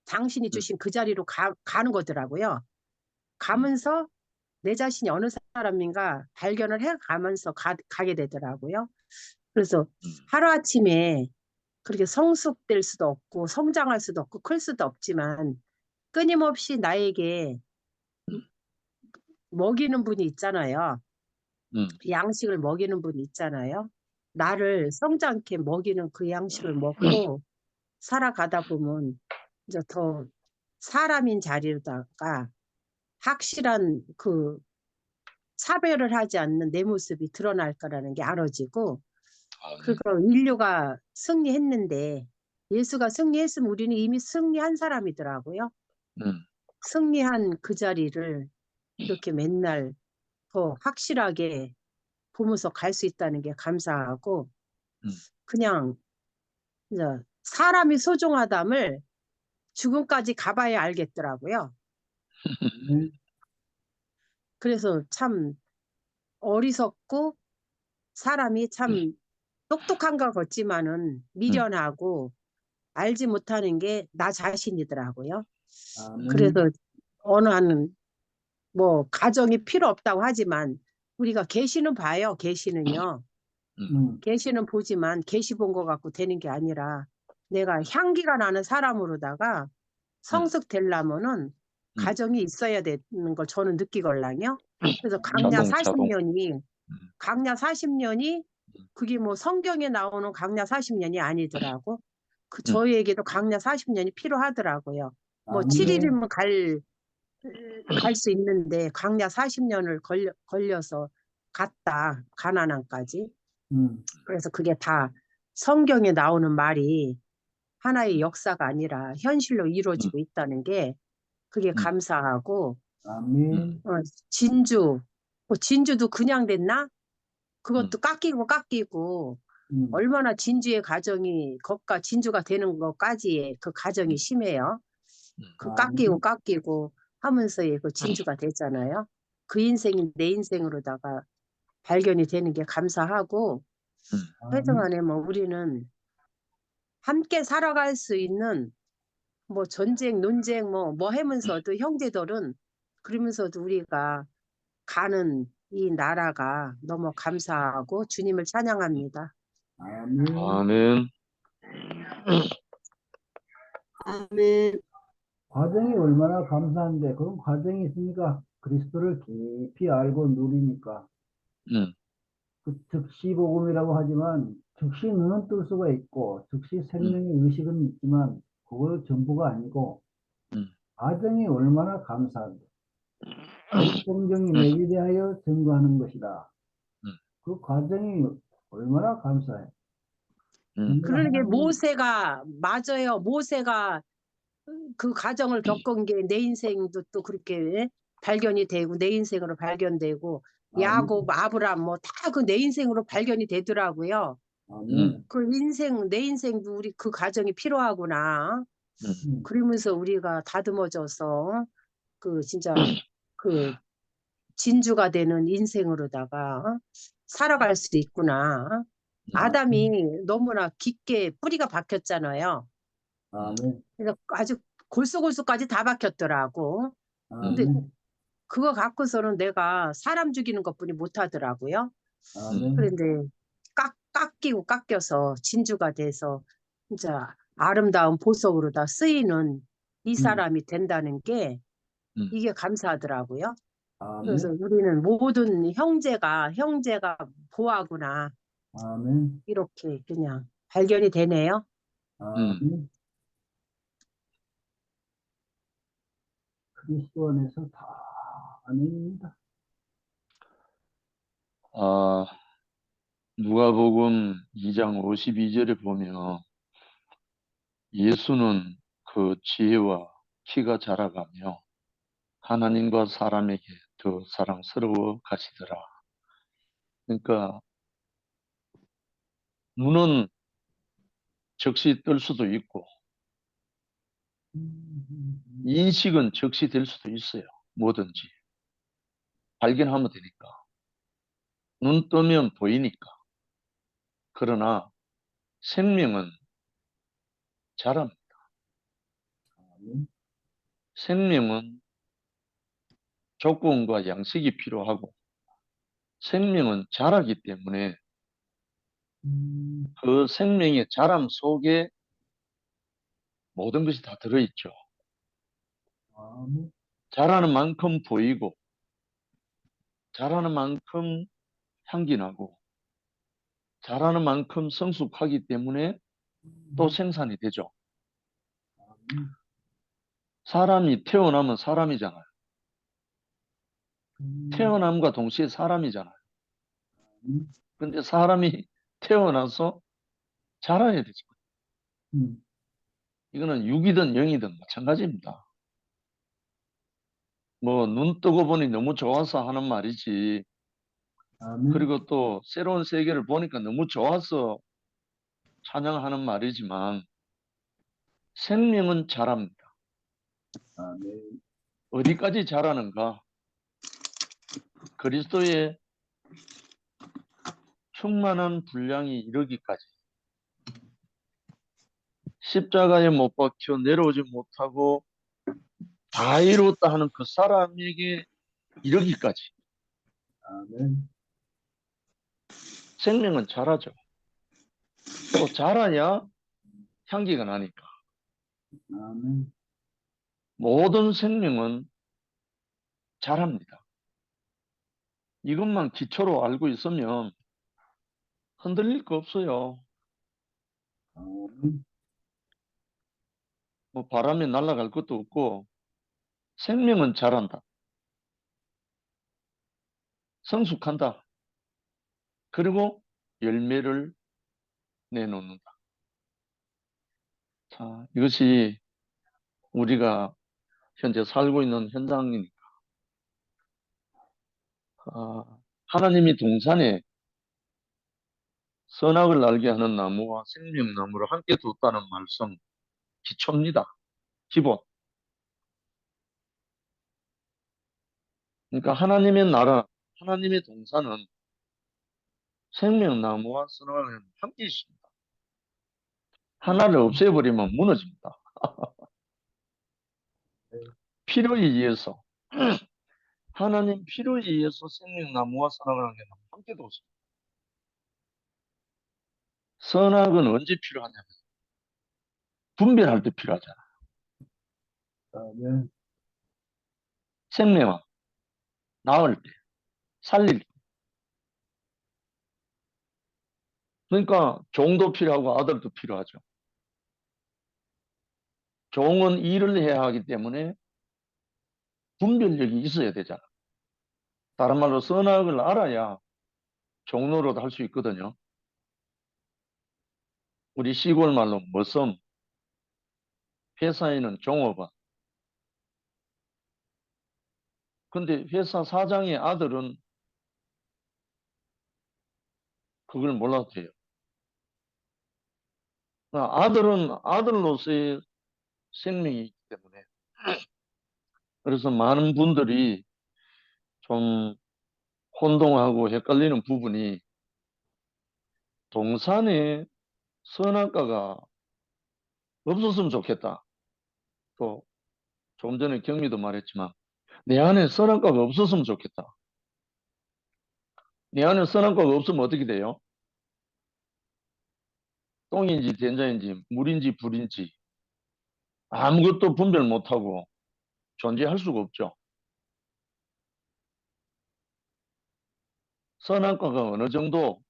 당신이 주신 그 자리로 가는 거더라고요. 가면서 내 자신이 어느 사람인가 발견을 해가면서 가게 되더라고요. 그래서 하루아침에 그렇게 성숙될 수도 없고 성장할 수도 없고 클 수도 없지만 끊임없이 나에게 먹이는 분이 있잖아요. 양식을 먹이는 분이 있잖아요. 나를 성장케 먹이는 그 양식을 먹고 살아가다 보면 이제 더 사람인 자리로다가 확실한 그 차별을 하지 않는 내 모습이 드러날 거라는 게 알아지고, 그거 인류가 승리했는데 예수가 승리했으면 우리는 이미 승리한 사람이더라고요. 승리한 그 자리를 이렇게 맨날 더 확실하게 보면서 갈 수 있다는 게 감사하고, 그냥 이제 사람이 소중하담을 죽음까지 가봐야 알겠더라고요. 그래서 참 어리석고 사람이 참 똑똑한 것 같지만은 미련하고 알지 못하는 게 나 자신이더라고요. 그래서 어느 한 뭐 가정이 필요 없다고 하지만 우리가 계시는 봐요. 계시는요. 계시는 보지만 계시 본 것 갖고 되는 게 아니라 내가 향기가 나는 사람으로다가 성숙되려면은 가정이 있어야 되는 걸 저는 느끼걸랑요. 그래서 강야 자동. 40년이 그게 뭐 성경에 나오는 강야 40년이 아니더라고. 저희에게도 강야 40년이 필요하더라고요. 뭐 7일이면 갈 수 있는데 강야 40년을 걸려서 갔다, 가나안까지. 그래서 그게 다 성경에 나오는 말이 하나의 역사가 아니라 현실로 이루어지고 있다는 게 그게 감사하고, 진주도 그냥 됐나? 그것도 깎이고 얼마나 진주의 가정이 겉과 진주가 되는 것까지의 그 가정이 심해요. 그 깎이고 하면서의 그 진주가 됐잖아요. 그 인생이 내 인생으로다가 발견이 되는 게 감사하고, 하여튼간에 뭐 우리는 함께 살아갈 수 있는 뭐 전쟁, 논쟁 뭐 하면서도 형제들은 그러면서도 우리가 가는 이 나라가 너무 감사하고 주님을 찬양합니다. 아멘. 아멘. 과정이 얼마나 감사한데 그런 과정이 있으니까 그리스도를 깊이 알고 누리니까 음, 그 즉시 복음이라고 하지만 즉시 눈은 뜰 수가 있고 즉시 생명의 의식은 있지만 그걸 전부가 아니고 음, 과정이 얼마나 감사한데 성경이 내게 대하여 증거하는 것이다. 음, 그 과정이 얼마나 감사해. 정말 그러게 하나님, 모세가 맞아요. 모세가 그 과정을 겪은 게 내 인생도 또 그렇게 발견이 되고 내 인생으로 발견되고 아멘, 야곱, 아브람 뭐 다 그 내 인생으로 발견이 되더라고요. 아멘, 그 인생 내 인생도 우리 그 과정이 필요하구나. 음. 그러면서 우리가 다듬어져서 그 진짜 그 진주가 되는 인생으로다가 살아갈 수 있구나. 아멘, 아담이 너무나 깊게 뿌리가 박혔잖아요. 아멘, 그래서 아주 골수골수까지 다 박혔더라고. 근데 아멘, 그거 갖고서는 내가 사람 죽이는 것뿐이 못하더라고요. 아멘, 그런데 깎이고 깎여서 진주가 돼서 진짜 아름다운 보석으로 다 쓰이는 이 사람이 된다는 게 이게 감사하더라고요. 그래서 아멘, 우리는 모든 형제가 보아구나. 아멘, 이렇게 그냥 발견이 되네요. 아멘. 그리스도 안에서 다 아멘입니다. 아, 누가복음 2장 52절에 보면 예수는 그 지혜와 키가 자라가며 하나님과 사람에게 더 사랑스러워 가시더라. 그러니까 눈은 적시 뜰 수도 있고 인식은 적시 될 수도 있어요. 뭐든지 발견하면 되니까. 눈 뜨면 보이니까. 그러나 생명은 자랍니다. 아멘, 생명은 조건과 양식이 필요하고 생명은 자라기 때문에 그 생명의 자람 속에 모든 것이 다 들어있죠. 아멘, 자라는 만큼 보이고 자라는 만큼 향기 나고 자라는 만큼 성숙하기 때문에 또 생산이 되죠. 사람이 태어나면 사람이잖아요. 태어남과 동시에 사람이잖아요. 근데 사람이 태어나서 자라야 되죠. 이거는 육이든 영이든 마찬가지입니다. 뭐 눈 뜨고 보니 너무 좋아서 하는 말이지. 아멘, 그리고 또 새로운 세계를 보니까 너무 좋아서 찬양하는 말이지만 생명은 자랍니다. 아멘, 어디까지 자라는가? 그리스도의 충만한 분량이 이르기까지 십자가에 못 박혀 내려오지 못하고 다 이루었다 하는 그 사람에게 이르기까지 아멘, 생명은 자라죠. 또 자라야 향기가 나니까. 아멘, 모든 생명은 자랍니다. 이것만 기초로 알고 있으면 흔들릴 거 없어요. 아멘, 뭐 바람에 날아갈 것도 없고 생명은 자란다. 성숙한다. 그리고 열매를 내놓는다. 자, 이것이 우리가 현재 살고 있는 현장이니까 하나님이 동산에 선악을 알게 하는 나무와 생명나무를 함께 뒀다는 말씀 기초입니다. 기본. 그러니까 하나님의 나라, 하나님의 동산은 생명나무와 선악을 함께 있습니다. 하나를 없애버리면 무너집니다. 필요에 의해서 하나님 필요에 의해서 생명나무와 선악을 함께 뒀습니다. 선악은 언제 필요하냐면 분별할 때 필요하잖아. 아멘. 생명은 나을 때, 살릴 때. 그러니까 종도 필요하고 아들도 필요하죠. 종은 일을 해야 하기 때문에 분별력이 있어야 되잖아. 다른 말로 선악을 알아야 종로로도 할 수 있거든요. 우리 시골 말로 머섬, 회사에는 종업원. 근데 회사 사장의 아들은 그걸 몰라도 돼요. 아들은 아들로서의 생명이 있기 때문에. 그래서 많은 분들이 좀 혼동하고 헷갈리는 부분이 동산에 선악과가 없었으면 좋겠다. 또 좀 전에 경미도 말했지만 내 안에 선악과가 없었으면 좋겠다. 내 안에 선악과가 없으면 어떻게 돼요? 똥인지 된장인지 물인지 불인지 아무것도 분별 못하고 존재할 수가 없죠. 선악과가 어느 정도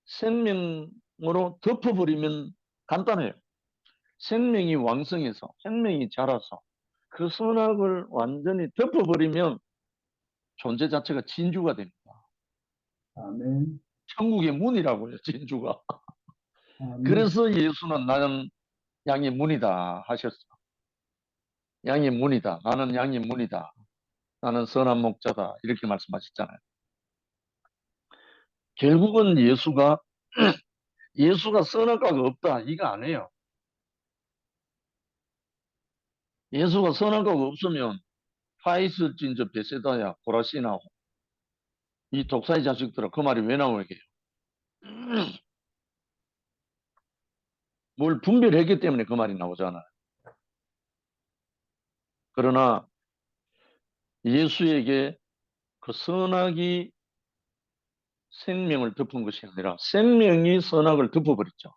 생명으로 덮어버리면 간단해요. 생명이 왕성해서 생명이 자라서 그 선악을 완전히 덮어버리면 존재 자체가 진주가 됩니다. 아멘. 천국의 문이라고요, 진주가. 아멘. 그래서 예수는 나는 양의 문이다 하셨어. 양의 문이다. 나는 양의 문이다. 나는 선한 목자다. 이렇게 말씀하셨잖아요. 결국은 예수가 선악과가 없다. 이거 아니에요. 예수가 선악과가 없으면 파이스 진저 베세다야 고라시나 이 독사의 자식들아 그 말이 왜 나오게 해요? 뭘 분별했기 때문에 그 말이 나오잖아요. 그러나 예수에게 그 선악이 생명을 덮은 것이 아니라 생명이 선악을 덮어버렸죠.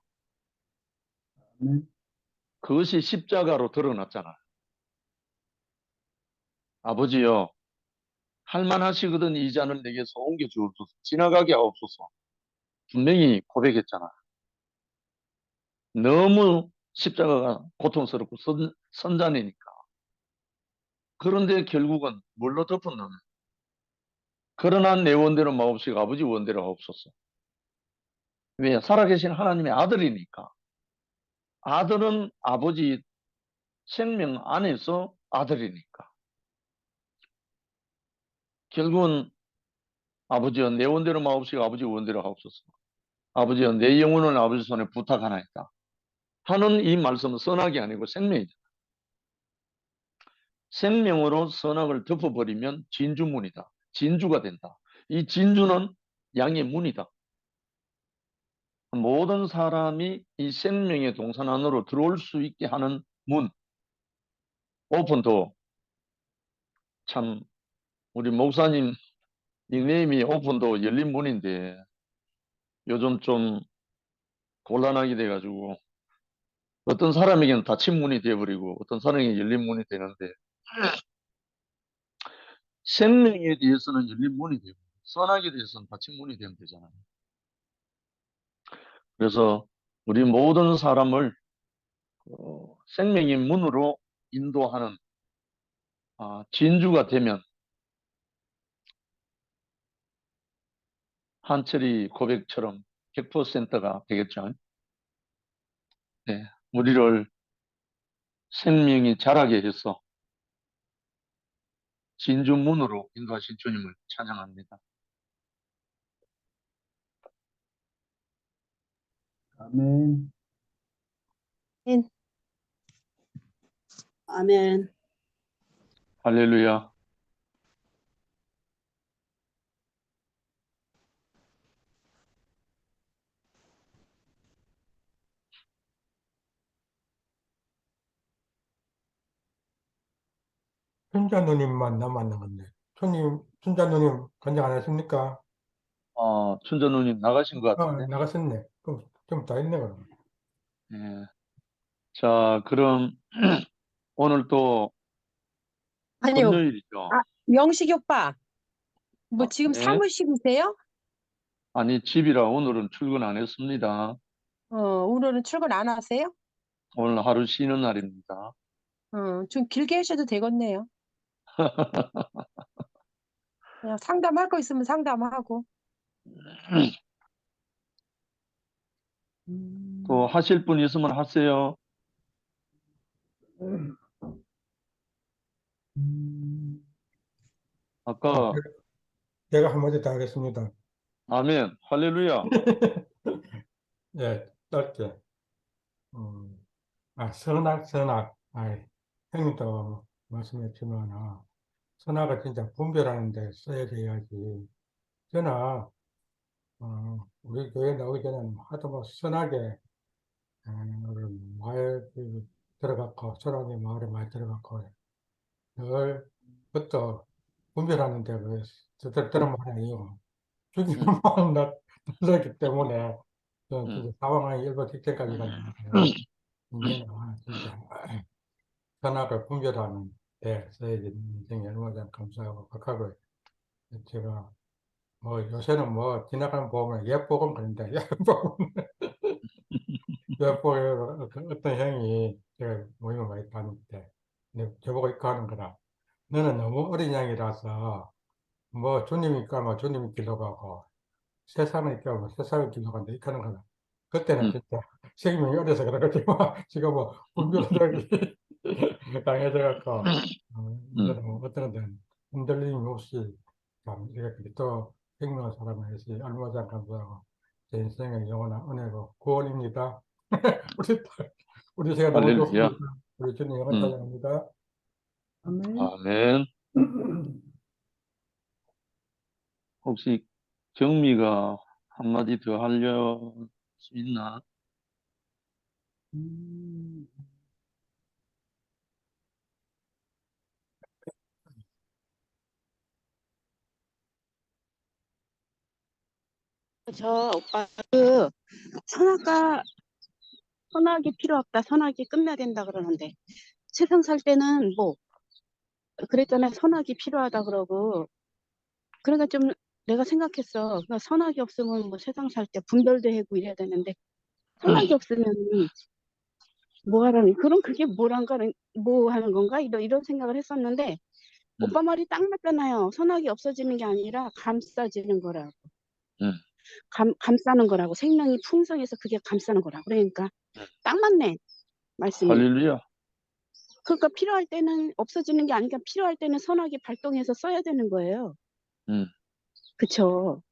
아멘. 그것이 십자가로 드러났잖아요. 아버지여 할만하시거든 이 잔을 내게서 옮겨주옵소서. 지나가게 하옵소서. 분명히 고백했잖아요. 너무 십자가가 고통스럽고 선잔이니까. 그런데 결국은 뭘로 덮었나? 그러나 내 원대로 마옵시고 아버지 원대로 하옵소서. 왜? 살아계신 하나님의 아들이니까. 아들은 아버지 생명 안에서 아들이니까. 결국은 아버지여 내 원대로 마옵시고 아버지 원대로 하옵소서. 아버지여 내 영혼을 아버지 손에 부탁하나이다. 하는 이 말씀은 선악이 아니고 생명이다. 생명으로 선악을 덮어버리면 진주문이다. 진주가 된다. 이 진주는 양의 문이다. 모든 사람이 이 생명의 동산 안으로 들어올 수 있게 하는 문. 오픈도. 참 우리 목사님 닉네임이 오픈도 열린 문인데 요즘 좀 곤란하게 돼가지고 어떤 사람에게는 닫힌 문이 되어버리고 어떤 사람에게 열린 문이 되는데 생명에 대해서는 열린 문이 되고 선악에 대해서는 닫힌 문이 되면 되잖아요. 그래서 우리 모든 사람을 생명의 문으로 인도하는 진주가 되면 한철이 고백처럼 100%가 되겠죠. 네, 우리를 생명이 자라게 해서 진주문으로 인도하신 주님을 찬양합니다. 아멘. 아멘. 할렐루야. 춘자 누님만 남았는데, 춘자 누님 간증 안 하십니까? 춘자 누님 나가신 것 같은데. 나가셨네. 그럼 좀 더 있네, 그럼. 예. 자, 그럼 오늘 또 아니요. 금요일이죠. 아, 명식이 오빠, 뭐 지금 네. 사무실이세요? 아니, 집이라 오늘은 출근 안 했습니다. 오늘은 출근 안 하세요? 오늘 하루 쉬는 날입니다. 좀 길게 하셔도 되겠네요. 그냥 상담할 거 있으면 상담하고. 또 하실 분 있으면 하세요. 아까 제가 한마디 더 하겠습니다. 아멘, 할렐루야. 예, 짧게. 선악. 형님도 말씀했지만, 선악을 진짜 분별하는 데 써야 돼야지. 저는, 우리 교회 나오기 전에는 하도 뭐 선악에, 말 들어갔고, 선악의 말에 많이 들어갔고, 늘 그것도 분별하는 데 저들은 말이에요. 죽이는 마음 나기 때문에, 진짜 사망의 일부 직전까지 갔는데, 이제는 진짜 선악을 분별하는 데 써야지. 인생에 얼마나 감사하고 박하고 제가 뭐 요새는 뭐 지나가는 보면 예복음 그런데 예복에 어떤 형이 제가 모임을 많이 다니는데 저보고 이거 하는 거라 너는 너무 어린 양이라서 뭐 주님이니까 뭐 주님이 길러 가고 세상이니까 뭐 세상을 길러 간다 이렇게 하는 거라 그때는 진짜 생명이 어려서 그런 거지만 지금 뭐 분별력이 강해져갖고 이제는 뭐 어떤 데는 흔들림이 없이 참 이렇게 또 생명을 살아내시 얼마나 감사하고 제 인생의 영원한 은혜고 구원입니다. 우리 제가 너무 할렐루야. 좋습니다. 우리 주님 영원 찬양합니다. 아멘. 아멘. 혹시 경미가 한마디 더 하려 수 있나? 저 오빠 선악이 필요 없다. 선악이 끝내야 된다 그러는데 세상 살 때는 뭐 그랬잖아요. 선악이 필요하다 그러고 그러니까 좀 내가 생각했어. 그러니까 선악이 없으면 뭐 세상 살 때 분별도 하고 이래야 되는데 선악이 없으면 뭐 하라는 그럼 그게 뭐란가는 뭐 하는 건가 이런 생각을 했었는데 오빠 말이 딱 맞잖아요. 선악이 없어지는 게 아니라 감싸지는 거라고. 감싸는 거라고. 생명이 풍성해서 그게 감싸는 거라고. 그러니까 딱 맞네. 말씀이. 할렐루야. 그러니까 필요할 때는 없어지는 게 아니라 필요할 때는 선악이 발동해서 써야 되는 거예요. 그쵸?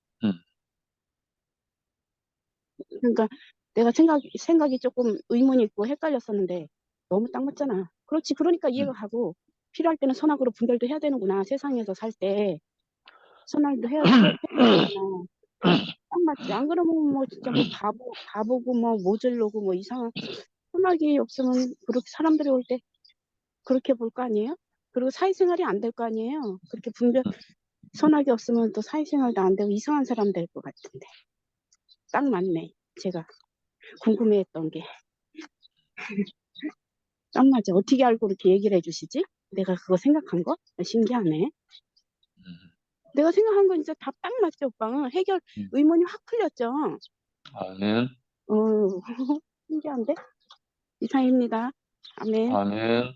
그러니까 내가 생각이 조금 의문이 있고 헷갈렸었는데 너무 딱 맞잖아. 그렇지. 그러니까 이해가 가고 필요할 때는 선악으로 분별도 해야 되는구나. 세상에서 살 때 선악도 해야 되는구나. 딱 맞지. 안 그러면 뭐 진짜 뭐 바보고 뭐 모질로고 뭐 이상한 선악이 없으면 그렇게 사람들이 올 때 그렇게 볼 거 아니에요? 그리고 사회생활이 안 될 거 아니에요? 그렇게 선악이 없으면 또 사회생활도 안 되고 이상한 사람 될 것 같은데. 딱 맞네. 제가 궁금해했던 게. 딱 맞아. 어떻게 알고 이렇게 얘기를 해주시지? 내가 그거 생각한 거? 신기하네. 내가 생각한 건 진짜 다 딱 맞죠, 오빠. 의문이 확 풀렸죠. 아멘. 신기한데? 이상입니다. 아멘. 아멘.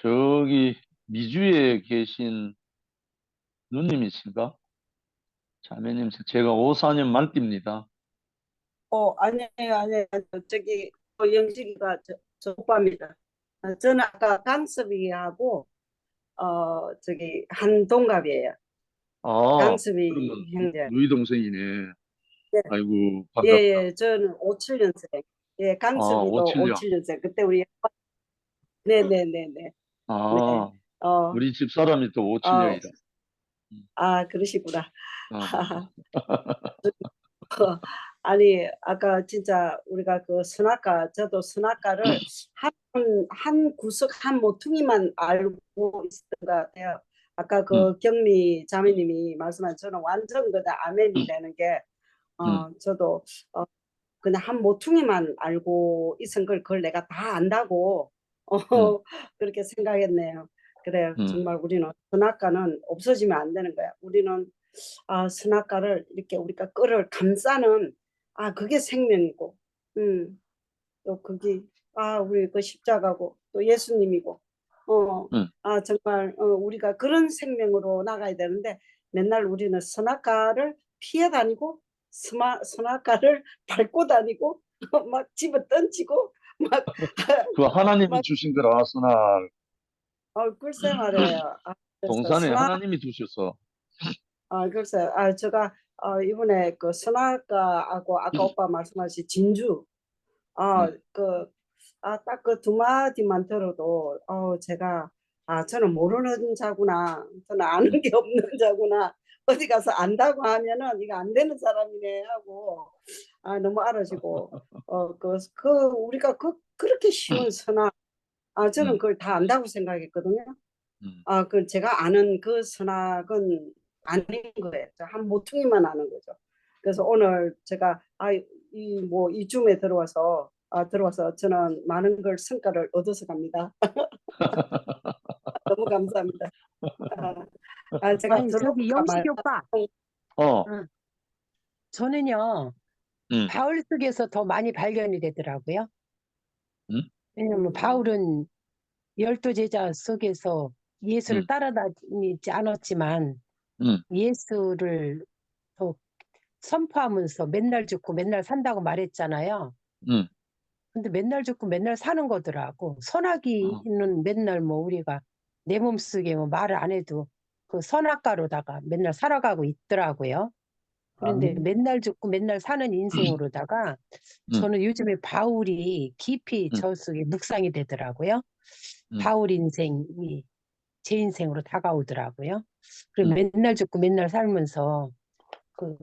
저기 미주에 계신 누님이신가? 자매님, 제가 54년 말띠입니다. 아니에요. 저기 영식이가 저 오빠입니다. 저는 아까 강섭이하고 저기 한 동갑이에요. 강섭이 그러면 형제. 누이 동생이네. 네. 아이고, 반갑다. 예, 저는 57년생. 예, 강섭이도 57년. 57년생. 그때 우리 네네네네. 네. 우리 집 사람이 또 57년이다. 그러시구나. 아니, 아까 진짜 우리가 그 선악과, 저도 선악과를 한 구석, 한 모퉁이만 알고 있었던 것 같아요. 아까 그 경미 자매님이 말씀한 저는 완전 그다 아멘이라는 게, 저도 그냥 한 모퉁이만 알고 있은 걸 그걸 내가 다 안다고 그렇게 생각했네요. 그래요. 정말 우리는 선악과는 없어지면 안 되는 거야. 우리는 선악과를 이렇게 우리가 끈을 감싸는 그게 생명이고 또 그게 우리 그 십자가고 또 예수님이고 정말 우리가 그런 생명으로 나가야 되는데 맨날 우리는 선악과를 피해 다니고 선악과를 밟고 다니고 막 집어 던지고 막 그 하나님이 막 주신 거라 선악 글쎄 말이에요. 그래서 동산에 하나님이 주셔서 글쎄요. 제가 이번에 그 선악과하고 아까 오빠 말씀하신 진주 딱 그 두 마디만 들어도 제가 저는 모르는 자구나. 저는 아는 게 없는 자구나. 어디 가서 안다고 하면은 이거 안 되는 사람이네 하고 너무 알아지고 우리가 그렇게 쉬운 선악 저는 그걸 다 안다고 생각했거든요. 그 제가 아는 그 선악은 아닌 거예요. 한 모퉁이만 아는 거죠. 그래서 오늘 제가 이쯤에 들어와서 저는 많은 걸 성과를 얻어서 갑니다. 너무 감사합니다. 제가 아니 저기 영식이 오빠, 응. 저는요 바울 속에서 더 많이 발견이 되더라고요. 왜냐면 바울은 12제자 속에서 예수를 따라다니지 않았지만 예수를 더 선포하면서 맨날 죽고 맨날 산다고 말했잖아요. 근데 맨날 죽고 맨날 사는 거더라고. 선악이는 맨날 뭐 우리가 내 몸속에 뭐 말을 안 해도 그 선악과로다가 맨날 살아가고 있더라고요. 그런데 맨날 죽고 맨날 사는 인생으로다가 저는 요즘에 바울이 깊이 저 속에 묵상이 되더라고요. 바울 인생이 제 인생으로 다가오더라고요. 그리고 맨날 죽고 맨날 살면서 그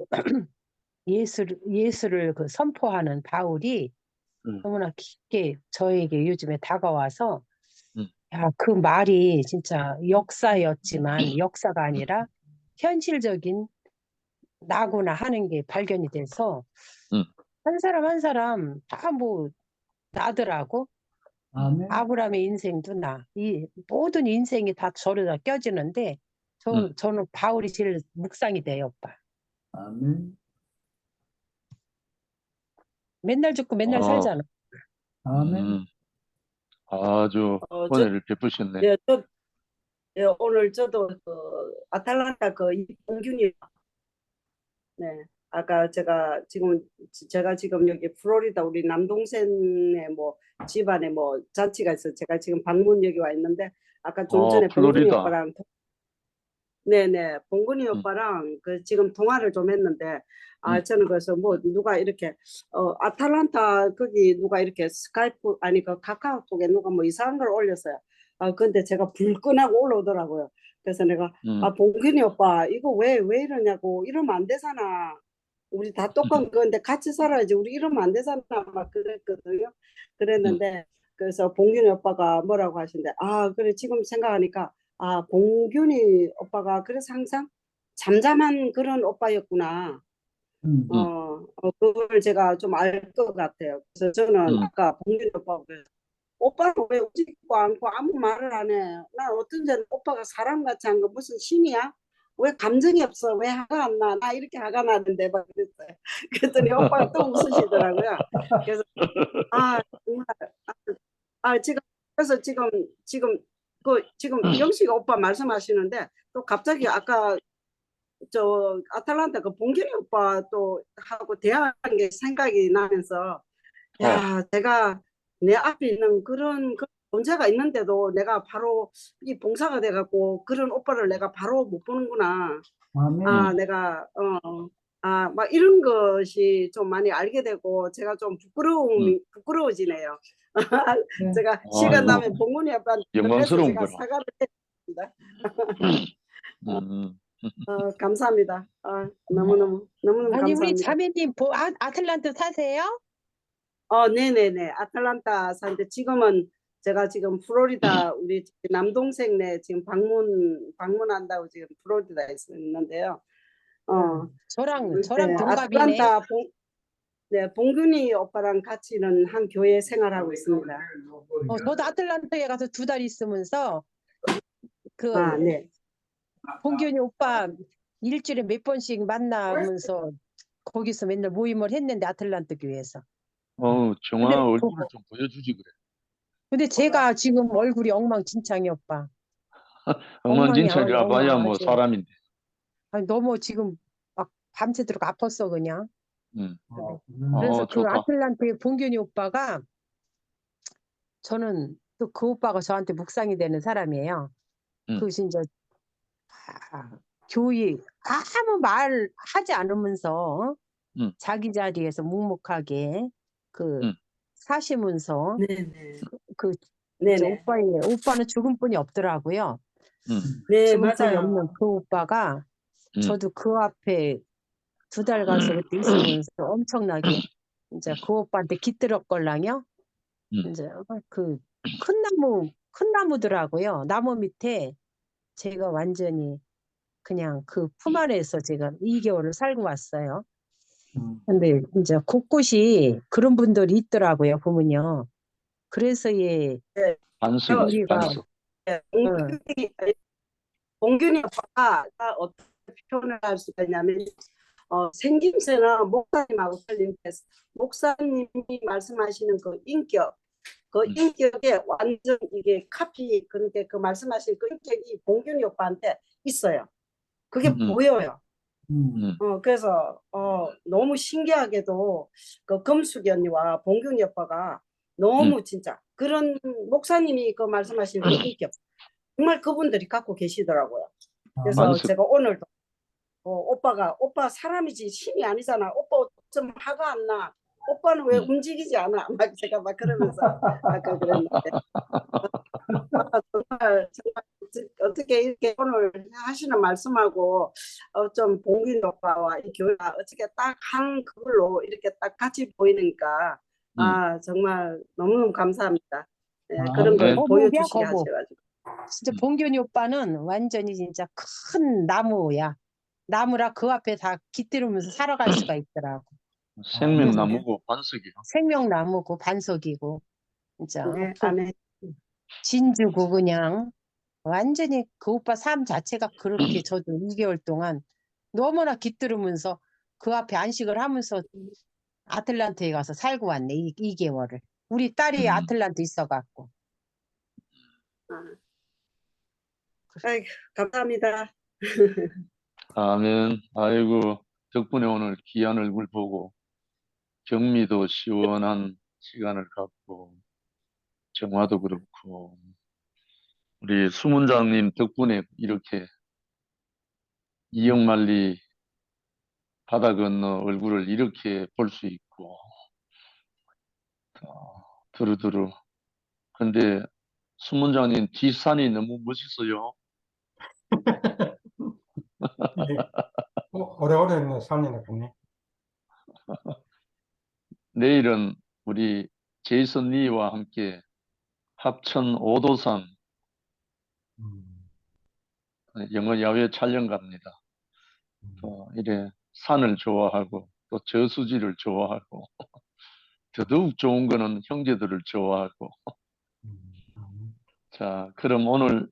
예수를 그 선포하는 바울이 너무나 깊게 저에게 요즘에 다가와서 그 말이 진짜 역사였지만 역사가 아니라 현실적인 나구나 하는 게 발견이 돼서 한 사람 한 사람 다 뭐 나더라고. 아브라함의 인생도 이 모든 인생이 다 저로 다 껴지는데 저는 바울이 제일 묵상이 돼요, 오빠. 아멘. 맨날 죽고 맨날 살잖아. 아멘. 아주 은혜를 베푸셨네. 오늘 저도 그 아탈란타 그 이봉균이 아까 제가 지금 여기 플로리다 우리 남동생의 뭐 집안에 뭐 잔치가 있어 제가 지금 방문 여기 와 있는데 아까 좀 전에 봉근이 플로리다. 오빠랑 봉근이 오빠랑 그 지금 통화를 좀 했는데 저는 그래서 뭐 누가 이렇게 아탈란타 거기 누가 이렇게 스카이프 아니 그 카카오톡에 누가 뭐 이상한 걸 올렸어요. 근데 제가 불끈하고 올라오더라고요. 그래서 내가 봉근이 오빠 이거 왜 이러냐고 이러면 안 되잖아. 우리 다 똑같은 건데 같이 살아야지 우리 이러면 안 되잖아 막 그랬거든요. 그랬는데 그래서 봉균이 오빠가 뭐라고 하신대. 그래 지금 생각하니까 봉균이 오빠가 그래서 항상 잠잠한 그런 오빠였구나. 그걸 제가 좀 알 것 같아요. 그래서 저는 아까 봉균이 오빠는 왜 웃지도 않고 아무 말을 안 해. 난 어떤 데는 오빠가 사람같이 한 거 무슨 신이야? 왜 감정이 없어? 왜 화가 안 나? 나 이렇게 화가 나는데 막 그랬어요. 그랬더니 오빠가 또 웃으시더라고요. 그래서 정말 지금 영식 오빠 말씀하시는데 또 갑자기 아까 저 아탈란타 그 봉균이 오빠 또 하고 대화한 게 생각이 나면서 제가 내 앞에 있는 그런 존재가 있는데도 내가 바로 이 봉사가 돼갖고 그런 오빠를 내가 바로 못 보는구나. 아멘. 내가 막 이런 것이 좀 많이 알게 되고 제가 좀 부끄러워지네요. 제가 시간 나면 봉훈이 아빠한테 영광스러운 제가 거라. 사과를 했습니다. 감사합니다. 너무너무 아니 우리 감사합니다. 자매님 아틀란타 사세요? 네네네. 아틀란타 사는데 지금은 제가 지금 플로리다 우리 남동생네 지금 방문한다고 지금 플로리다에 있는데요. 저랑 네, 동갑이네. 네, 봉균이 오빠랑 같이는 한 교회 생활하고 있습니다. 저도 아틀란타에 가서 2달 있으면서 그 아, 네. 봉균이 오빠 일주일에 몇 번씩 만나면서 거기서 맨날 모임을 했는데 아틀란타 교회에서. 정아 근데 얼굴을 좀 보여주지 그래. 근데 제가 지금 얼굴이 엉망진창이 오빠. 엉망진창이라 봐야 뭐 엉망하지. 사람인데. 아니, 너무 지금 막 밤새도록 아팠어 그냥. 음. 그래서 그 좋다. 아틀란타의 봉균이 오빠가 저는 또 그 오빠가 저한테 묵상이 되는 사람이에요. 그 진짜 교회 아무 말 하지 않으면서 자기 자리에서 묵묵하게 그 사시면서 네네. 그 네네. 이제 오빠는 죽음뿐이 없더라고요. 네, 죽음뿐이 맞아요. 없는 그 오빠가 저도 그 앞에 2달 가서 그때 있으면서 엄청나게 이제 그 오빠한테 깃들었걸랑요. 이제 그 큰 나무더라고요. 나무 밑에 제가 완전히 그냥 그 품 안에서 제가 2개월을 살고 왔어요. 근데 이제 곳곳이 그런 분들이 있더라고요, 보면요. 그래서 반석이지, 우리가 반석. 봉균이 오빠가 어떻게 표현을 할 수가 있냐면 생김새는 목사님하고 틀린데 목사님이 말씀하시는 그 인격, 그 인격에 완전 이게 카피 그러니까 그 말씀하신 그 인격이 봉균이 오빠한테 있어요. 그게 보여요. 그래서 너무 신기하게도 그 금숙이 언니와 봉균이 오빠가 너무 진짜 그런 목사님이 그 말씀하신 그 인격 정말 그분들이 갖고 계시더라고요. 그래서 반석. 제가 오늘도 오빠 사람이지 신이 아니잖아. 오빠 좀 화가 안 나. 오빠는 왜 움직이지 않아? 막 제가 막 그러면서 아까 그랬는데 정말 어떻게 이렇게 오늘 하시는 말씀하고 좀 봉균 오빠와 이 교회가 어떻게 딱 한 그걸로 이렇게 딱 같이 보이니까 정말 너무너무 감사합니다. 네, 그런 걸 보여주시게 하셔가지고. 진짜 봉균이 오빠는 완전히 진짜 큰 나무야. 나무라 그 앞에 다 깃들으면서 살아갈 수가 있더라고. 생명나무고 반석이요. 생명나무고 반석이고 진짜 네, 아멘. 진주고 그냥 완전히 그 오빠 삶 자체가 그렇게 저도 2개월 동안 너무나 깃들으면서 그 앞에 안식을 하면서 아틀란타에 가서 살고 왔네. 2개월을. 우리 딸이 아틀란타 있어갖고. 아이고, 감사합니다. 아멘. 아이고, 덕분에 오늘 귀한 얼굴 보고 경미도 시원한 시간을 갖고 정화도 그렇고 우리 수문장님 덕분에 이렇게 이영만리 바다 건너 얼굴을 이렇게 볼 수 있고 두루두루. 근데 수문장님 뒷산이 너무 멋있어요. 오래오래 산이네, 갔네. 내일은 우리 제이슨 리와 함께 합천 오도산 영어 야외 촬영 갑니다. 이래 산을 좋아하고 또 저수지를 좋아하고 더더욱 좋은 거는 형제들을 좋아하고. 자, 그럼 오늘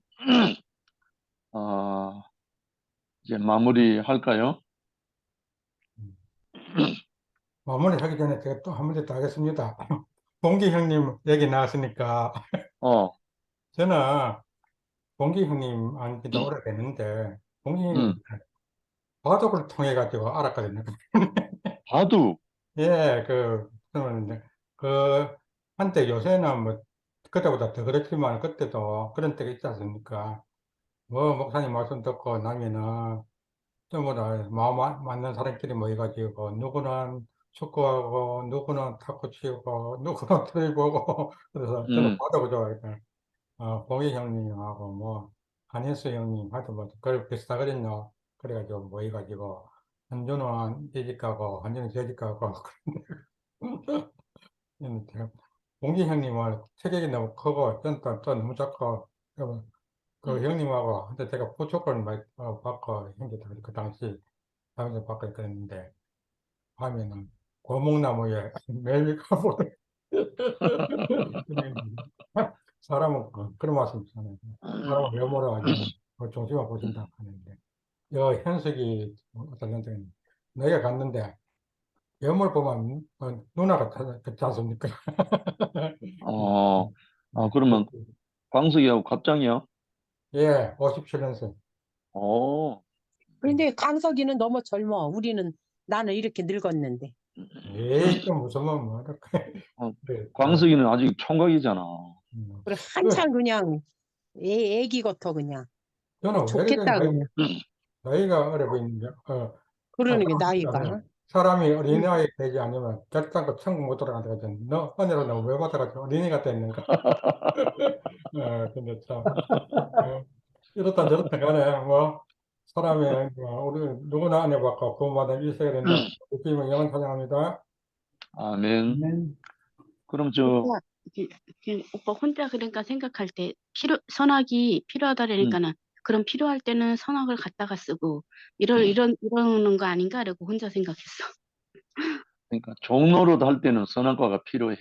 이제 마무리 할까요? 마무리하기 전에 제가 또 한 문제 더 하겠습니다. 봉기 형님 얘기 나왔으니까 저는 봉기 형님 안기도 오래됐는데 봉기 형님 바둑을 통해 가지고 알았거든요. 바둑? 예, 한때 요새는 뭐 그때보다 더 그렇지만 그때도 그런 때가 있지 않습니까? 뭐 목사님 말씀 듣고 나면은 전부 다 마음 맞는 사람끼리 모여가지고 누구는 축구하고 누구는 탁구 치고 누구는 트레이 보고 그래서 저는 바둑을 좋아했어요. 봉희 형님하고 뭐 한혜수 형님 하여튼 뭐 그걸 비슷하거든요. 그래가지고 모여가지고 한준은 이 집 가고 한준은 저 집 가고 봉기 형님은 체격이 너무 크고 저는 또 너무 작고 그 형님하고 한테 제가 부축을 많이 받고 형제들 그 당시 하면서 받고 그랬는데 하면은 고목나무에 매일 가보래. 사람은 그런 말씀 있잖아요. 사람은 외모로 하지 중심을 보신다 하는데, 현석이 어떤 년들은 내가 갔는데 외모를 보면 누나가 같지 않습니까? 그러면 광석이하고 갑장이요? 예, 57년생. 그런데 강석이는 너무 젊어. 나는 이렇게 늙었는데. 에이, 좀 무슨 뭐. 그래. 광석이는 아직 총각이잖아. 그래, 한참 그냥 애기 같아 그냥. 저는 왜 좋겠다 이렇게 그냥. 나이가 어려 보이는데, 그러는 게 나이가. 사람이 어린아이 되지 않으면 결단코 천국 못 들어간다 그랬잖아. 너 하늘은 너무 왜 받아가지고 어린이가 됐는가? 근데 참 이렇다 저렇다 가네. 뭐 사람이 우리 누구나 안 해봤고 그마다 있어야 된다. 주님을 영원 찬양합니다. 아멘. 아멘. 그럼 오빠, 오빠 혼자 그러니까 생각할 때 선악이 필요하다 그러니까는 그럼 필요할 때는 선악을 갖다가 쓰고 이러는 거 아닌가? 라고 혼자 생각했어. 그러니까 종로릇 할 때는 선악과가 필요해.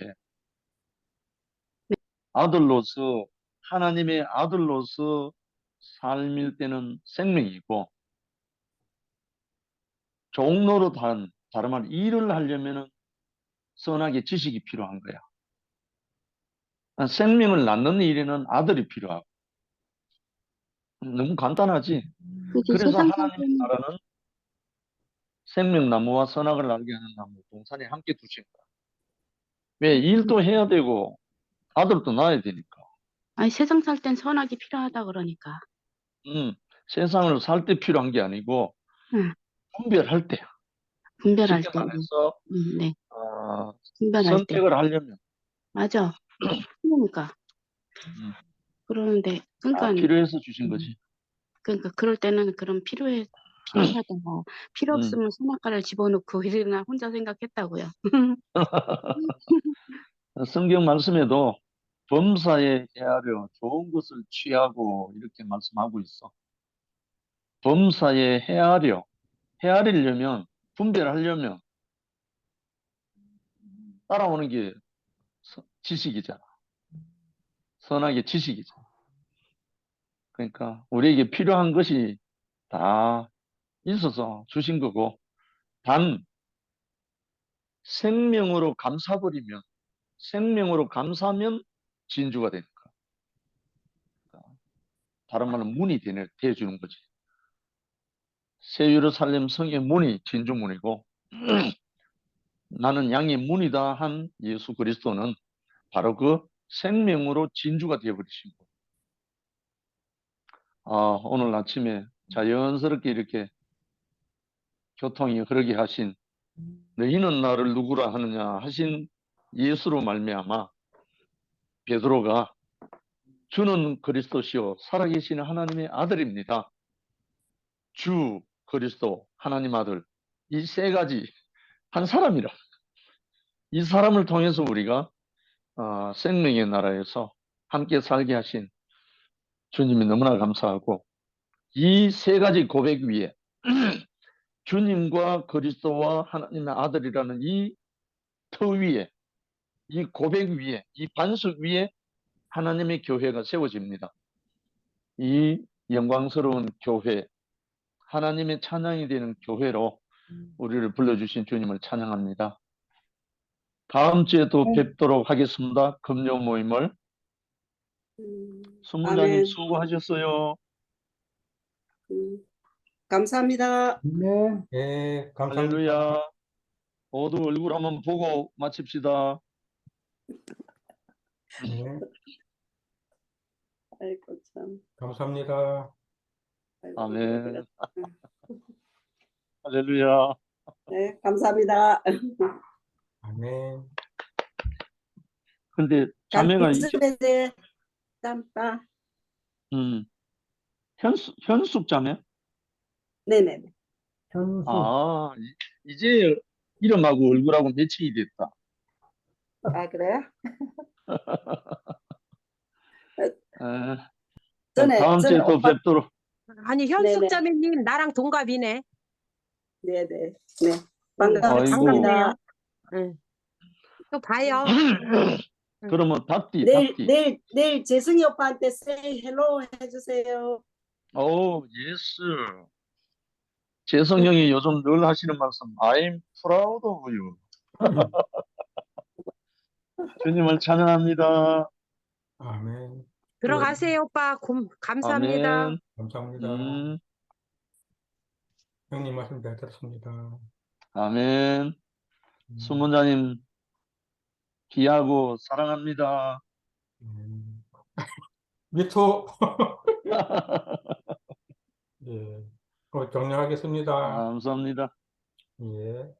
아들로서, 하나님의 아들로서 삶일 때는 생명이고, 종로릇 다른 말 일을 하려면은 선악의 지식이 필요한 거야. 생명을 낳는 일에는 아들이 필요하고. 너무 간단하지? 그치, 그래서 세상 살 하나님의 때는 나라는 생명나무와 선악을 알게 하는 나무 동산에 함께 두신 거야. 왜? 일도 해야 되고 아들도 낳아야 되니까. 아니 세상 살 땐 선악이 필요하다 그러니까. 세상을 살 때 필요한 게 아니고 응, 분별할 때. 분별할 쉽게 때. 말해서 네, 분별할 때. 선택을 하려면 맞아. 그러니까. 그러는데 필요해서 주신 거지. 그러니까 그럴 때는 그런 필요하다. 필요 없으면 선악과를 집어넣고 이러나 혼자 생각했다고요. 성경 말씀에도 범사에 헤아려 좋은 것을 취하고 이렇게 말씀하고 있어. 범사에 헤아리려면 분별하려면 따라오는 게 지식이잖아. 선악의 지식이잖아. 그러니까 우리에게 필요한 것이 다 있어서 주신 거고, 단 생명으로 감사하면 진주가 되는 거야. 다른 말로 문이 되어주는 거지. 새 예루살렘 성의 문이 진주문이고 나는 양의 문이다 한 예수 그리스도는 바로 그 생명으로 진주가 되어버리신 거예요. 오늘 아침에 자연스럽게 이렇게 교통이 흐르게 하신, 너희는 나를 누구라 하느냐 하신 예수로 말미암아 베드로가 주는 그리스도시요 살아계신 하나님의 아들입니다. 주 그리스도 하나님 아들, 이 세 가지 한 사람이라. 이 사람을 통해서 우리가 생명의 나라에서 함께 살게 하신 주님이 너무나 감사하고, 이 세 가지 고백 위에 주님과 그리스도와 하나님의 아들이라는 이 터 위에, 이 고백 위에, 이 반석 위에 하나님의 교회가 세워집니다. 이 영광스러운 교회, 하나님의 찬양이 되는 교회로 우리를 불러주신 주님을 찬양합니다. 다음 주에 또 뵙도록 하겠습니다. 금요 모임을. 순문장님 아멘. 수고하셨어요. 감사합니다. 네. 예, 감사합니다. 할렐루야. 모두 얼굴 한번 보고 마칩시다. 네, 아이고 참. 감사합니다. 아이고, 아멘. 할렐루야. 네, 감사합니다. 아멘. 근데 자매가 감사합니다. 땀빠. 현숙 자매? 네네네. 현수. 이제 이름하고 얼굴하고 매칭이 됐다. 아 그래요? 다음 주에 또 오빠. 뵙도록. 아니 네네. 현숙 자매님 나랑 동갑이네. 네네. 네. 반갑습니다. 아이고. 반갑네요. 응. 또 봐요. 그러면 닭띠, 내일 닭띠. 내일 재승이 오빠한테 say hello 해주세요. 오, 예스. 재성 형이 요즘 늘 하시는 말씀, I'm proud of you. 주님을 찬양합니다. 아멘. 들어가세요, 오빠. 감사합니다. 아멘. 감사합니다. 형님 말씀 잘 들었습니다. 아멘. 수문자님, 귀하고 사랑합니다. 미투. 예. 정리하겠습니다. 감사합니다. 예.